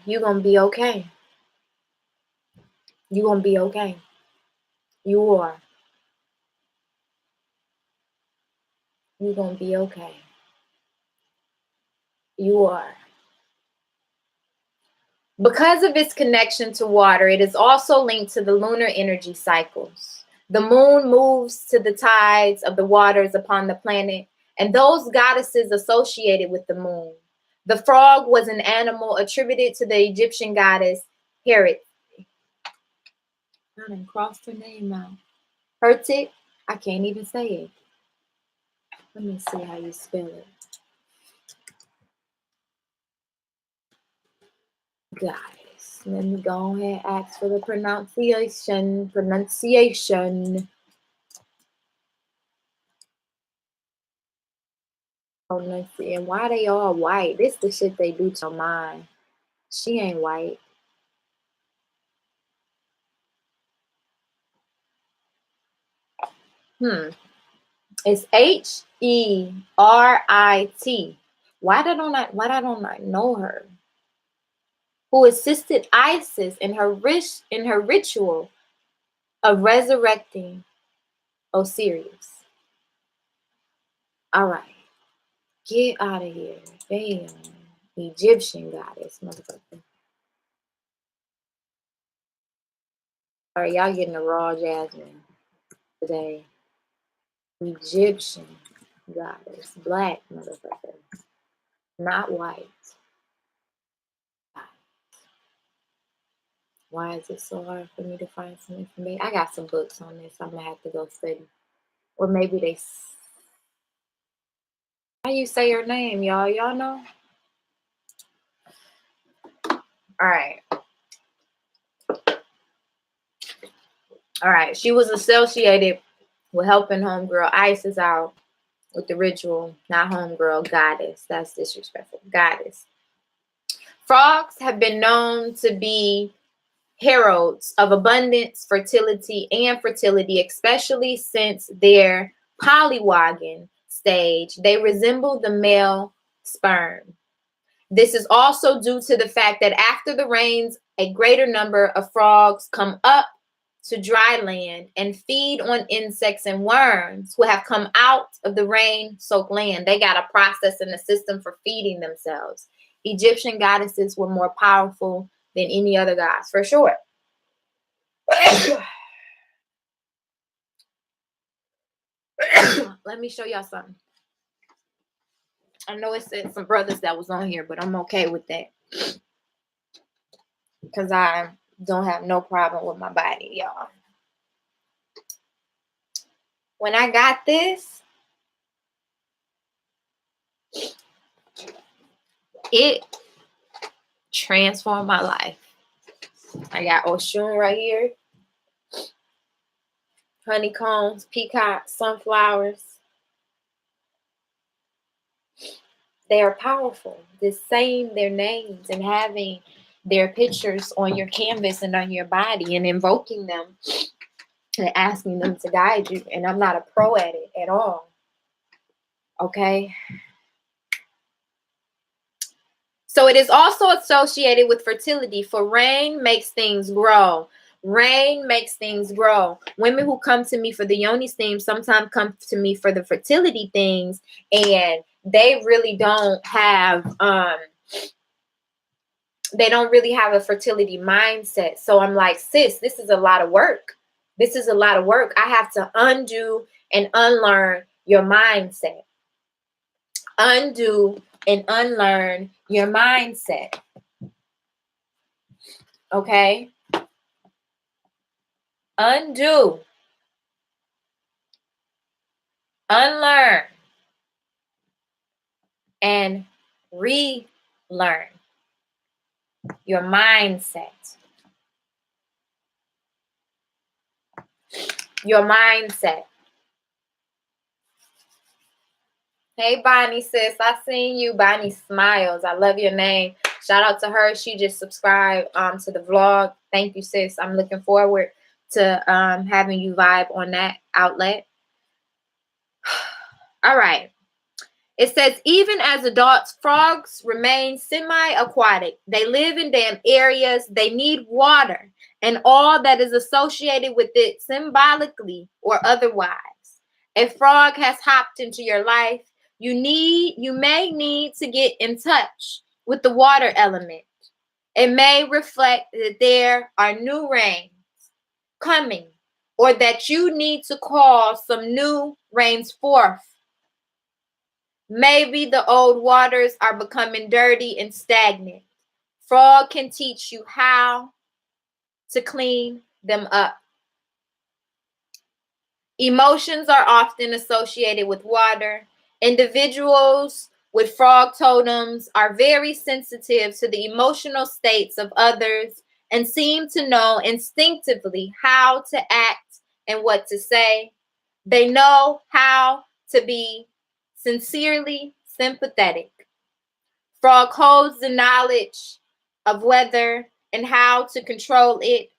You're going to be okay. You're going to be okay. You are. You're going to be okay. You are. Because of its connection to water, it is also linked to the lunar energy cycles. The moon moves to the tides of the waters upon the planet, and those goddesses associated with the moon. The frog was an animal attributed to the Egyptian goddess Herit. I done crossed her name out. Hertit. I can't even say it. Let me see how you spell it. Goddess. Let me go ahead and ask for the pronunciation. Oh, let's see. And why they all white? This the shit they do to mine. She ain't white. It's Herit. Why don't I know her? Who assisted Isis in her ritual of resurrecting Osiris. All right. Get out of here. Damn. Egyptian goddess, motherfucker. All right, y'all getting the raw jasmine today. Egyptian goddess. Black, motherfucker. Not white. Why is it so hard for me to find some information? I got some books on this. I'm going to have to go study. Or maybe they... How you say her name, y'all? Y'all know? All right. All right. She was associated with helping homegirl Isis out with the ritual. Not homegirl, goddess. That's disrespectful. Goddess. Frogs have been known to be heralds of abundance, fertility, especially since their polywagon stage. They resemble the male sperm. This is also due to the fact that after the rains, a greater number of frogs come up to dry land and feed on insects and worms who have come out of the rain-soaked land. They got a process and a system for feeding themselves. Egyptian goddesses were more powerful than any other gods, for sure. Let me show y'all something. I know it said some brothers that was on here, but I'm okay with that. Because I don't have no problem with my body, y'all. When I got this, it transformed my life. I got Oshun right here. Honeycombs, peacocks, sunflowers. They are powerful. Just saying their names and having their pictures on your canvas and on your body and invoking them and asking them to guide you. And I'm not a pro at it at all. Okay? So it is also associated with fertility, for rain makes things grow. Rain makes things grow. Women who come to me for the yoni steam sometimes come to me for the fertility things, and they really don't have a fertility mindset. So I'm like, sis, this is a lot of work. This is a lot of work. I have to undo and unlearn your mindset. Undo and unlearn your mindset. Okay? Undo. Unlearn. And relearn your mindset. Your mindset. Hey, Bonnie, sis. I seen you. Bonnie Smiles. I love your name. Shout out to her. She just subscribed to the vlog. Thank you, sis. I'm looking forward to having you vibe on that outlet. All right. It says, even as adults, frogs remain semi-aquatic. They live in damp areas. They need water and all that is associated with it symbolically or otherwise. A frog has hopped into your life. You may need to get in touch with the water element. It may reflect that there are new rains coming, or that you need to call some new rains forth. Maybe the old waters are becoming dirty and stagnant. Frog can teach you how to clean them up. Emotions are often associated with water. Individuals with frog totems are very sensitive to the emotional states of others and seem to know instinctively how to act and what to say. They know how to be sincerely sympathetic. Frog holds the knowledge of weather and how to control it.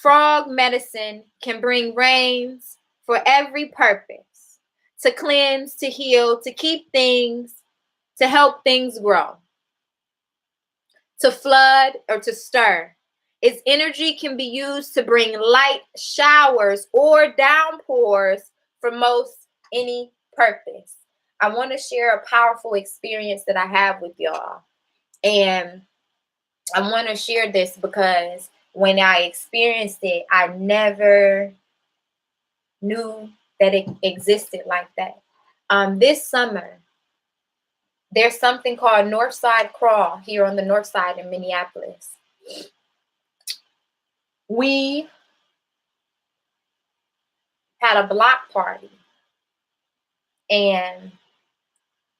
Frog medicine can bring rains for every purpose, to cleanse, to heal, to keep things, to help things grow, to flood or to stir. Its energy can be used to bring light showers or downpours for most any purpose. I want to share a powerful experience that I have with y'all. And I want to share this because when I experienced it, I never knew that it existed like that. This summer, there's something called Northside Crawl here on the north side in Minneapolis. We had a block party, and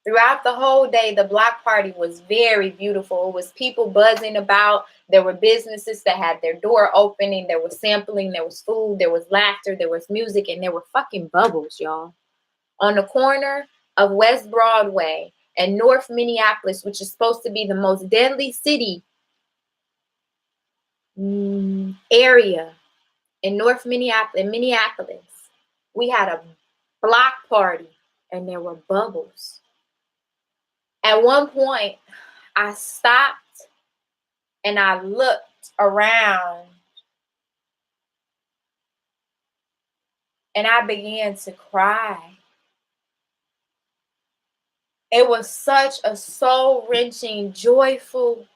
throughout the whole day, the block party was very beautiful. It was people buzzing about. There were businesses that had their door opening. There was sampling. There was food. There was laughter. There was music. And there were fucking bubbles, y'all. On the corner of West Broadway and North Minneapolis, which is supposed to be the most deadly city area in Minneapolis, we had a block party and there were bubbles. At one point, I stopped and I looked around and I began to cry. It was such a soul-wrenching, joyful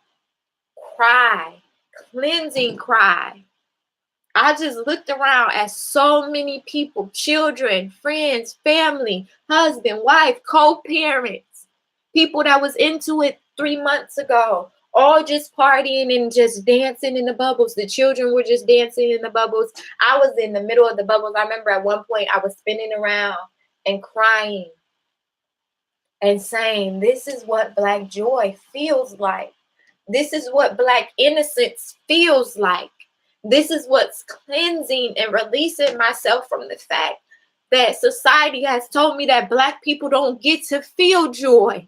cry, cleansing cry. I just looked around at so many people, children, friends, family, husband, wife, co-parents, people that was into it 3 months ago, all just partying and just dancing in the bubbles. The children were just dancing in the bubbles. I was in the middle of the bubbles. I remember at one point I was spinning around and crying and saying, this is what Black joy feels like. This is what Black innocence feels like. This is what's cleansing and releasing myself from the fact that society has told me that Black people don't get to feel joy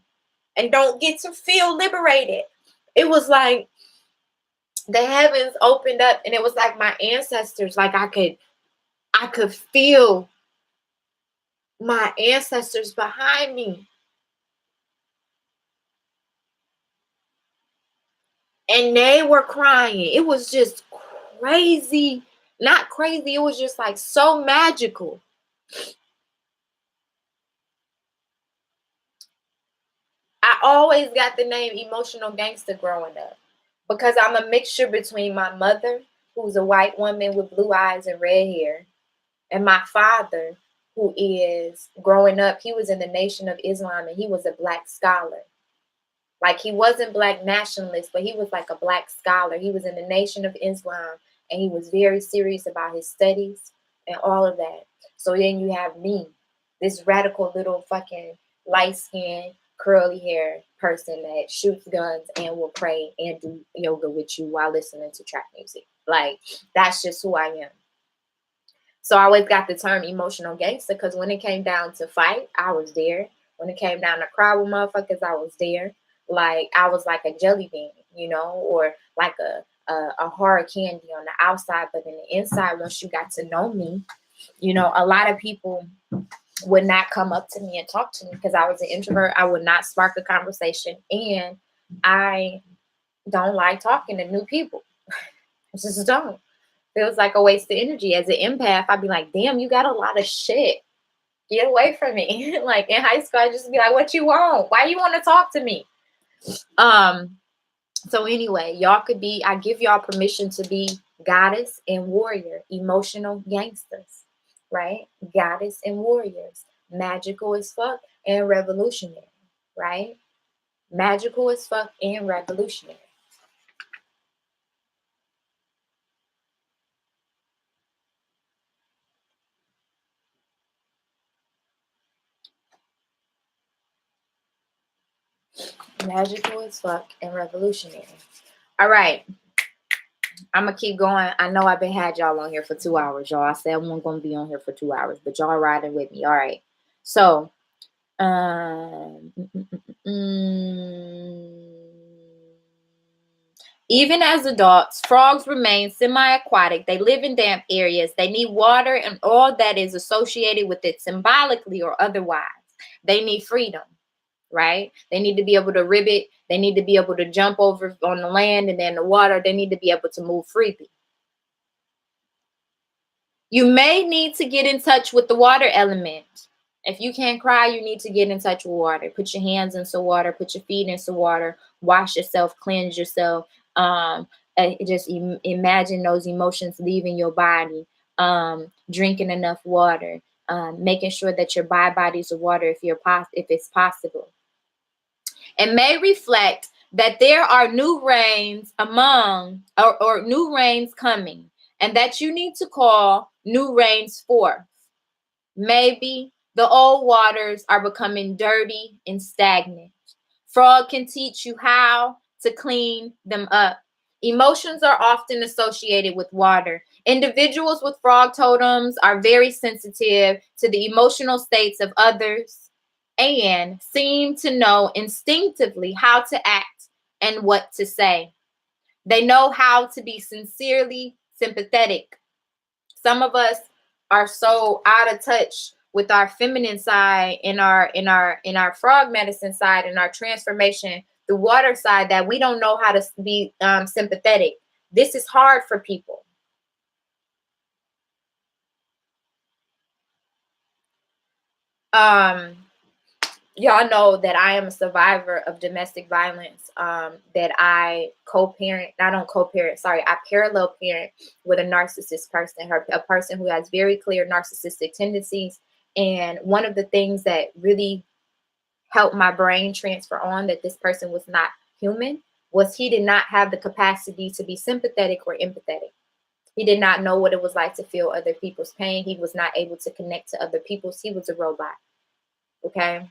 and don't get to feel liberated. It was like the heavens opened up and it was like my ancestors, like I could feel my ancestors behind me. And they were crying. It was just crazy. Not crazy. It was just like so magical. I always got the name Emotional Gangster growing up because I'm a mixture between my mother, who's a white woman with blue eyes and red hair, and my father, who is growing up. He was in the Nation of Islam and he was a Black scholar. Like he wasn't Black nationalist, but he was like a Black scholar. He was in the Nation of Islam and he was very serious about his studies and all of that. So then you have me, this radical little fucking light-skinned, curly hair person that shoots guns and will pray and do yoga with you while listening to trap music. Like, that's just who I am. So I always got the term emotional gangster because when it came down to fight, I was there. When it came down to cry with motherfuckers, I was there. Like, I was like a jelly bean, you know, or like a hard candy on the outside, but in the inside, once you got to know me, you know, a lot of people would not come up to me and talk to me because I was an introvert. I would not spark a conversation, and I don't like talking to new people. I just don't. Feels like a waste of energy. As an empath, I'd be like, damn, you got a lot of shit. Get away from me. Like in high school, I'd just be like, what you want? Why you want to talk to me? So anyway, y'all could be, I give y'all permission to be goddess and warrior, emotional gangsters, right? Goddess and warriors, magical as fuck and revolutionary, right? Magical as fuck and revolutionary. Magical as fuck and revolutionary. All right. I'm gonna keep going. I know I've been had y'all on here for 2 hours, y'all. I said I'm gonna be on here for 2 hours, but y'all riding with me. All right. So, even as adults, frogs remain semi-aquatic. They live in damp areas. They need water and all that is associated with it, symbolically or otherwise. They need freedom, right? They need to be able to ribbit. They need to be able to jump over on the land and then the water. They need to be able to move freely. You may need to get in touch with the water element. If you can't cry, you need to get in touch with water. Put your hands into water. Put your feet into water. Wash yourself. Cleanse yourself. Just imagine those emotions leaving your body. Drinking enough water. Making sure that your bodies of water if it's possible. It may reflect that there are new rains or new rains coming, and that you need to call new rains forth. Maybe the old waters are becoming dirty and stagnant. Frog can teach you how to clean them up. Emotions are often associated with water. Individuals with frog totems are very sensitive to the emotional states of others and seem to know instinctively how to act and what to say. They know how to be sincerely sympathetic. Some of us are so out of touch with our feminine side in our frog medicine side and our transformation, the water side, that we don't know how to be sympathetic. This is hard for people. Y'all know that I am a survivor of domestic violence, that I I parallel parent with a narcissist person, a person who has very clear narcissistic tendencies. And one of the things that really helped my brain transfer on that this person was not human was he did not have the capacity to be sympathetic or empathetic. He did not know what it was like to feel other people's pain. He was not able to connect to other people's. He was a robot. Okay.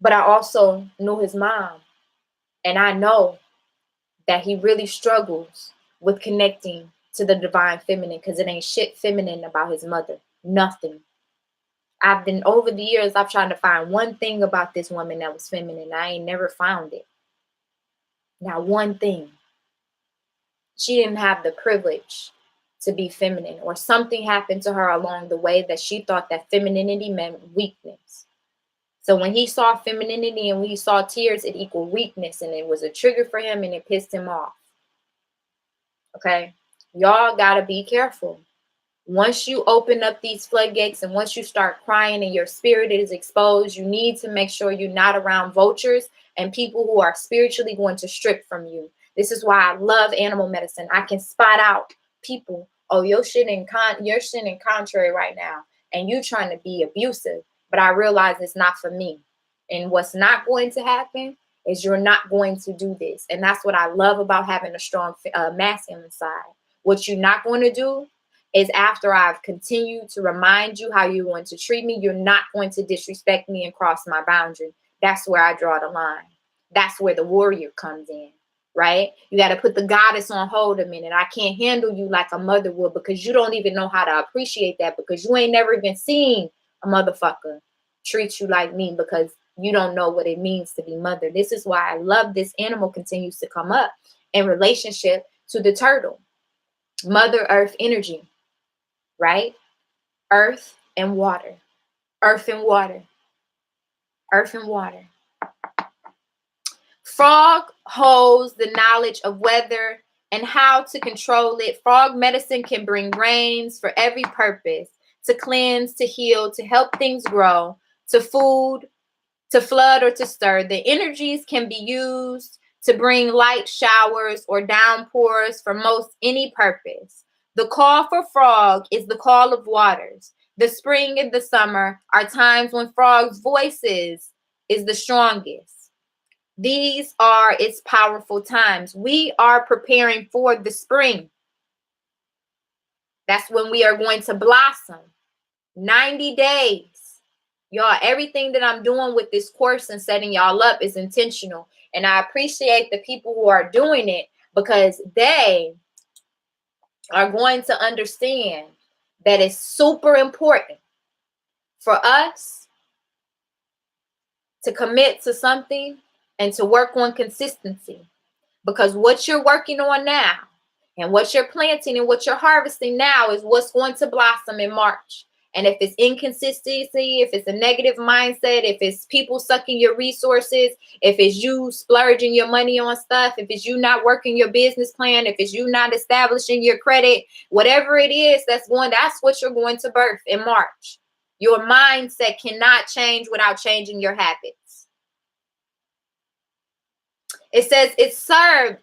But I also knew his mom, and I know that he really struggles with connecting to the divine feminine because it ain't shit feminine about his mother. Nothing. Over the years, I've tried to find one thing about this woman that was feminine. I ain't never found it. Not one thing. She didn't have the privilege to be feminine, or something happened to her along the way that she thought that femininity meant weakness. So when he saw femininity and when he saw tears, it equaled weakness, and it was a trigger for him and it pissed him off. Okay. Y'all gotta be careful. Once you open up these floodgates and once you start crying and your spirit is exposed, you need to make sure you're not around vultures and people who are spiritually going to strip from you. This is why I love animal medicine. I can spot out people. Oh, you're shitting contrary right now, and you trying to be abusive. But I realize it's not for me. And what's not going to happen is you're not going to do this. And that's what I love about having a strong masculine side. What you're not going to do is, after I've continued to remind you how you're going to treat me, you're not going to disrespect me and cross my boundary. That's where I draw the line. That's where the warrior comes in, right? You got to put the goddess on hold a minute. I can't handle you like a mother would because you don't even know how to appreciate that, because you ain't never even seen a motherfucker treat you like me, because you don't know what it means to be mother. This is why I love this animal continues to come up in relationship to the turtle. Mother Earth energy, right? Earth and water. Earth and water. Earth and water. Frog holds the knowledge of weather and how to control it. Frog medicine can bring rains for every purpose, to cleanse, to heal, to help things grow, to food, to flood, or to stir. The energies can be used to bring light showers or downpours for most any purpose. The call for frog is the call of waters. The spring and the summer are times when frog's voices is the strongest. These are its powerful times. We are preparing for the spring. That's when we are going to blossom. 90 days. Y'all, everything that I'm doing with this course and setting y'all up is intentional. And I appreciate the people who are doing it because they are going to understand that it's super important for us to commit to something and to work on consistency, because what you're working on now and what you're planting and what you're harvesting now is what's going to blossom in March. And if it's inconsistency, if it's a negative mindset, if it's people sucking your resources, if it's you splurging your money on stuff, if it's you not working your business plan, if it's you not establishing your credit, whatever it is that's what you're going to birth in March. Your mindset cannot change without changing your habits. It says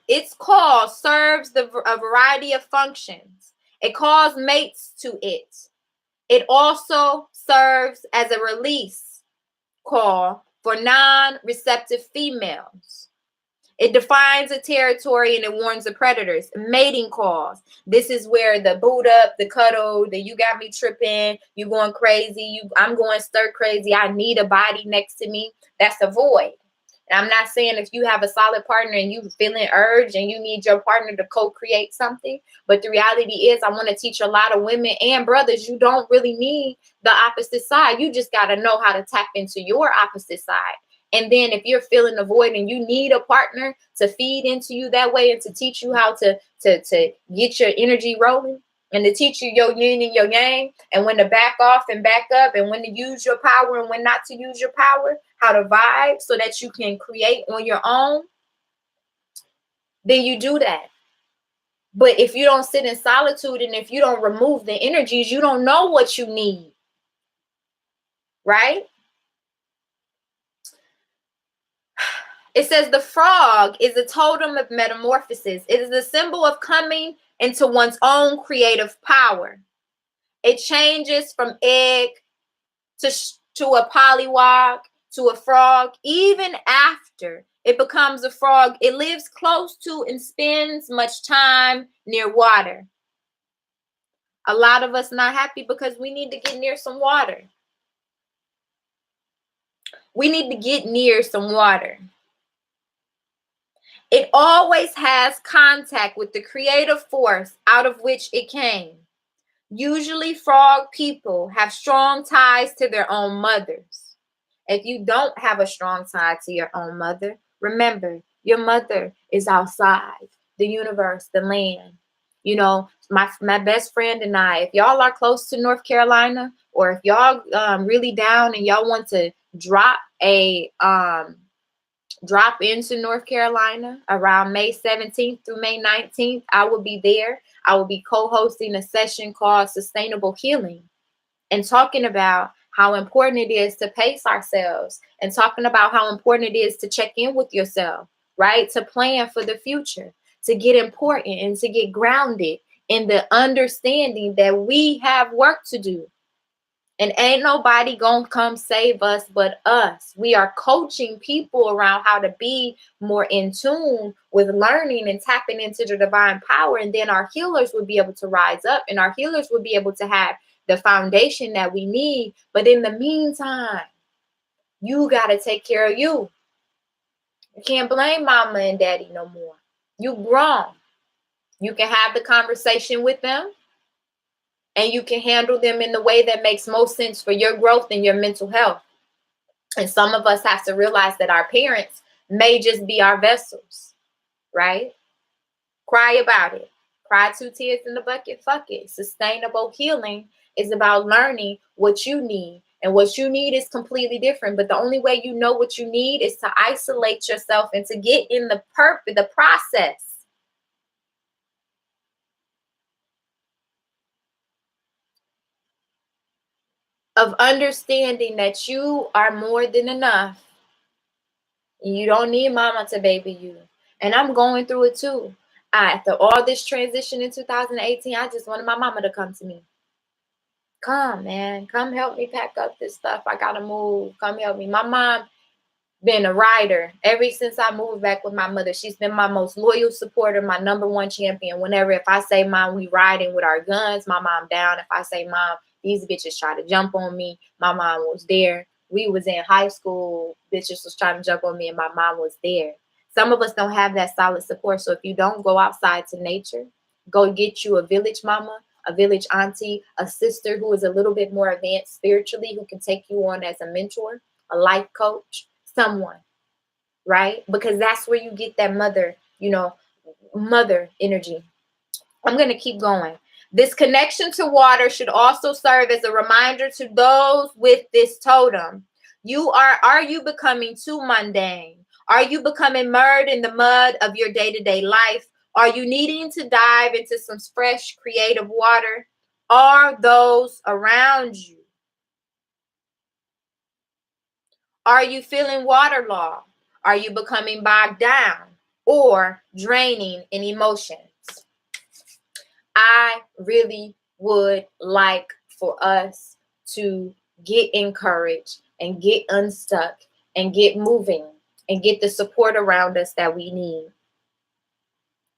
its call serves a variety of functions. It calls mates to it. It also serves as a release call for non-receptive females. It defines a territory and it warns the predators. Mating calls. This is where the boot up, the cuddle, the you got me tripping, you going crazy, I'm going stir crazy, I need a body next to me. That's a void. And I'm not saying if you have a solid partner and you feeling urge and you need your partner to co-create something, but the reality is I want to teach a lot of women and brothers, you don't really need the opposite side. You just got to know how to tap into your opposite side. And then if you're feeling the void and you need a partner to feed into you that way and to teach you how to get your energy rolling and to teach you your yin and your yang and when to back off and back up and when to use your power and when not to use your power, how to vibe so that you can create on your own, then you do that. But if you don't sit in solitude and if you don't remove the energies, you don't know what you need. Right? It says the frog is a totem of metamorphosis. It is a symbol of coming into one's own creative power. It changes from egg to a pollywog to a frog. Even after it becomes a frog, it lives close to and spends much time near water. A lot of us not happy because we need to get near some water. We need to get near some water. It always has contact with the creative force out of which it came. Usually frog people have strong ties to their own mothers. If you don't have a strong tie to your own mother, remember, your mother is outside, the universe, the land. You know, my best friend and I, if y'all are close to North Carolina, or if y'all really down and y'all want to drop into North Carolina around May 17th through May 19th, I will be there. I will be co-hosting a session called Sustainable Healing and talking about how important it is to pace ourselves and talking about how important it is to check in with yourself, right? To plan for the future, to get important and to get grounded in the understanding that we have work to do. And ain't nobody gonna come save us but us. We are coaching people around how to be more in tune with learning and tapping into the divine power. And then our healers will be able to rise up and our healers will be able to have the foundation that we need. But in the meantime, you got to take care of you. You can't blame mama and daddy no more. You grown. You can have the conversation with them. And you can handle them in the way that makes most sense for your growth and your mental health. And some of us have to realize that our parents may just be our vessels, right? Cry about it. Cry 2 tears in the bucket, fuck it. Sustainable healing It's about learning what you need. And what you need is completely different. But the only way you know what you need is to isolate yourself and to get in the process of understanding that you are more than enough. You don't need mama to baby you. And I'm going through it too. After all this transition in 2018, I just wanted my mama to come to me. Come, man. Come help me pack up this stuff. I gotta move. Come help me. My mom been a rider ever since I moved back with my mother. She's been my most loyal supporter, my number one champion. Whenever, if I say, Mom, we riding with our guns, my mom down. If I say, Mom, these bitches try to jump on me, my mom was there. We was in high school, bitches was trying to jump on me and my mom was there. Some of us don't have that solid support. So if you don't go outside to nature, go get you a village mama, a village auntie, a sister who is a little bit more advanced spiritually, who can take you on as a mentor, a life coach, someone, right? Because that's where you get that mother, mother energy. I'm going to keep going. This connection to water should also serve as a reminder to those with this totem. Are you becoming too mundane? Are you becoming mired in the mud of your day-to-day life? Are you needing to dive into some fresh, creative water? Are those around you? Are you feeling waterlogged? Are you becoming bogged down or draining in emotions? I really would like for us to get encouraged and get unstuck and get moving and get the support around us that we need.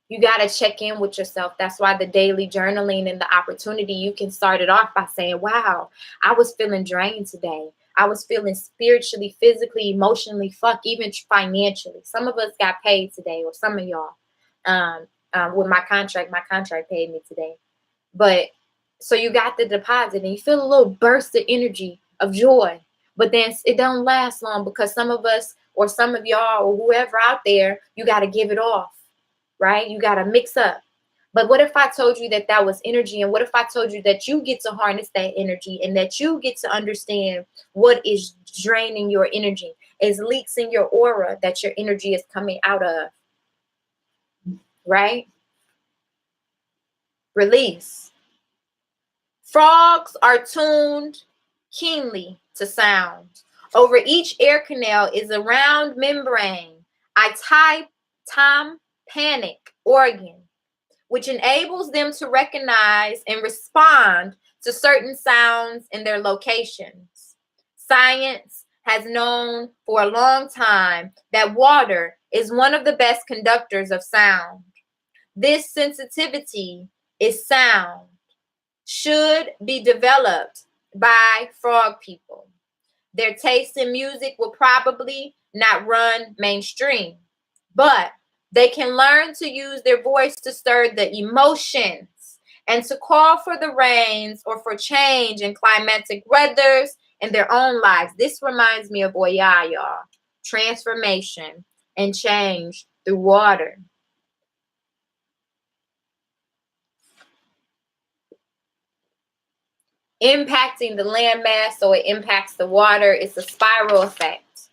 You got to check in with yourself. That's why the daily journaling and the opportunity, you can start it off by saying, wow, I was feeling drained today. I was feeling spiritually, physically, emotionally, even financially. Some of us got paid today, or some of y'all. With my contract paid me today. But so you got the deposit and you feel a little burst of energy, of joy. But then it don't last long, because some of us or some of y'all or whoever out there, you got to give it off. Right? You got to mix up. But what if I told you that was energy? And what if I told you that you get to harness that energy and that you get to understand what is draining your energy, is leaks in your aura that your energy is coming out of? Right? Release. Frogs are tuned keenly to sound. Over each air canal is a round membrane, a tympanic organ, which enables them to recognize and respond to certain sounds in their locations. Science has known for a long time that water is one of the best conductors of sound. This sensitivity should be developed by frog people. Their taste in music will probably not run mainstream, but they can learn to use their voice to stir the emotions and to call for the rains or for change in climatic weathers in their own lives. This reminds me of Oya, y'all. Transformation and change through water. Impacting the landmass, so it impacts the water. It's a spiral effect.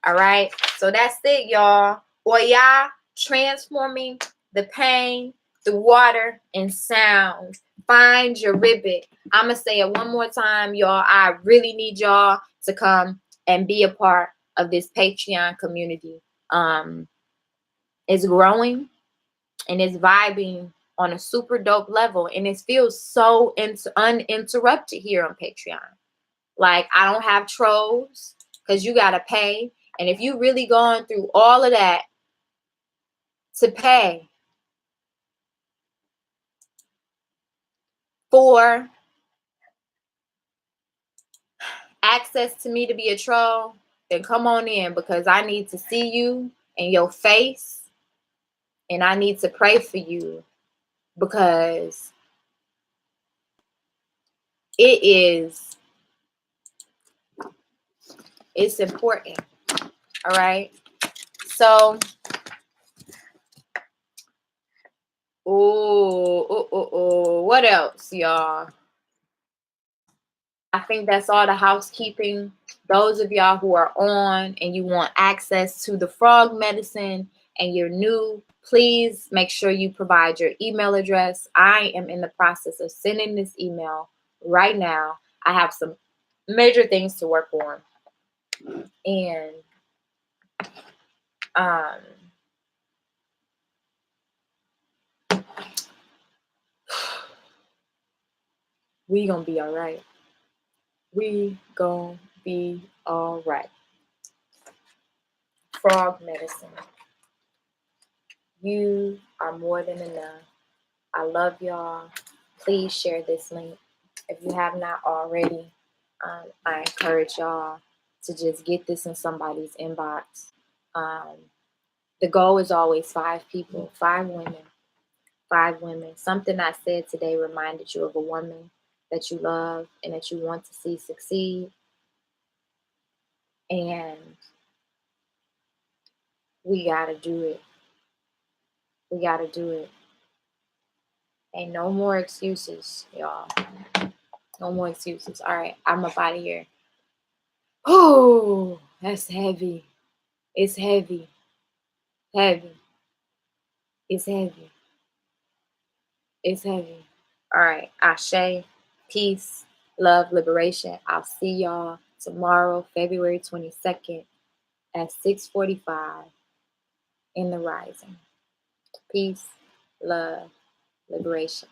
All right. So that's it, y'all. Oya, transforming the pain through water and sound. Find your ribbit. I'm going to say it one more time, y'all. I really need y'all to come and be a part of this Patreon community. It's growing and it's vibing on a super dope level. And it feels so uninterrupted here on Patreon. Like, I don't have trolls because you got to pay. And if you really going through all of that to pay for access to me to be a troll, then come on in, because I need to see you and your face, and I need to pray for you, because it's important. All right. So, what else, y'all? think that's all the housekeeping. Those of y'all who are on and you want access to the frog medicine and you're new, please make sure you provide your email address. I am in the process of sending this email right now. I have some major things to work on. And we gonna be all right. We gonna be all right. Frog medicine. You are more than enough. I love y'all. Please share this link. If you have not already, I encourage y'all to just get this in somebody's inbox. The goal is always 5 people, 5 women, 5 women. Something I said today reminded you of a woman that you love and that you want to see succeed. And we got to do it. We got to do it. Ain't no more excuses, y'all. No more excuses. All right, I'm up out of here. Oh, that's heavy. It's heavy. Heavy. It's heavy. It's heavy. All right. Ashe. Peace. Love. Liberation. I'll see y'all tomorrow, February 22nd at 6:45 in the rising. Peace. Love. Liberation.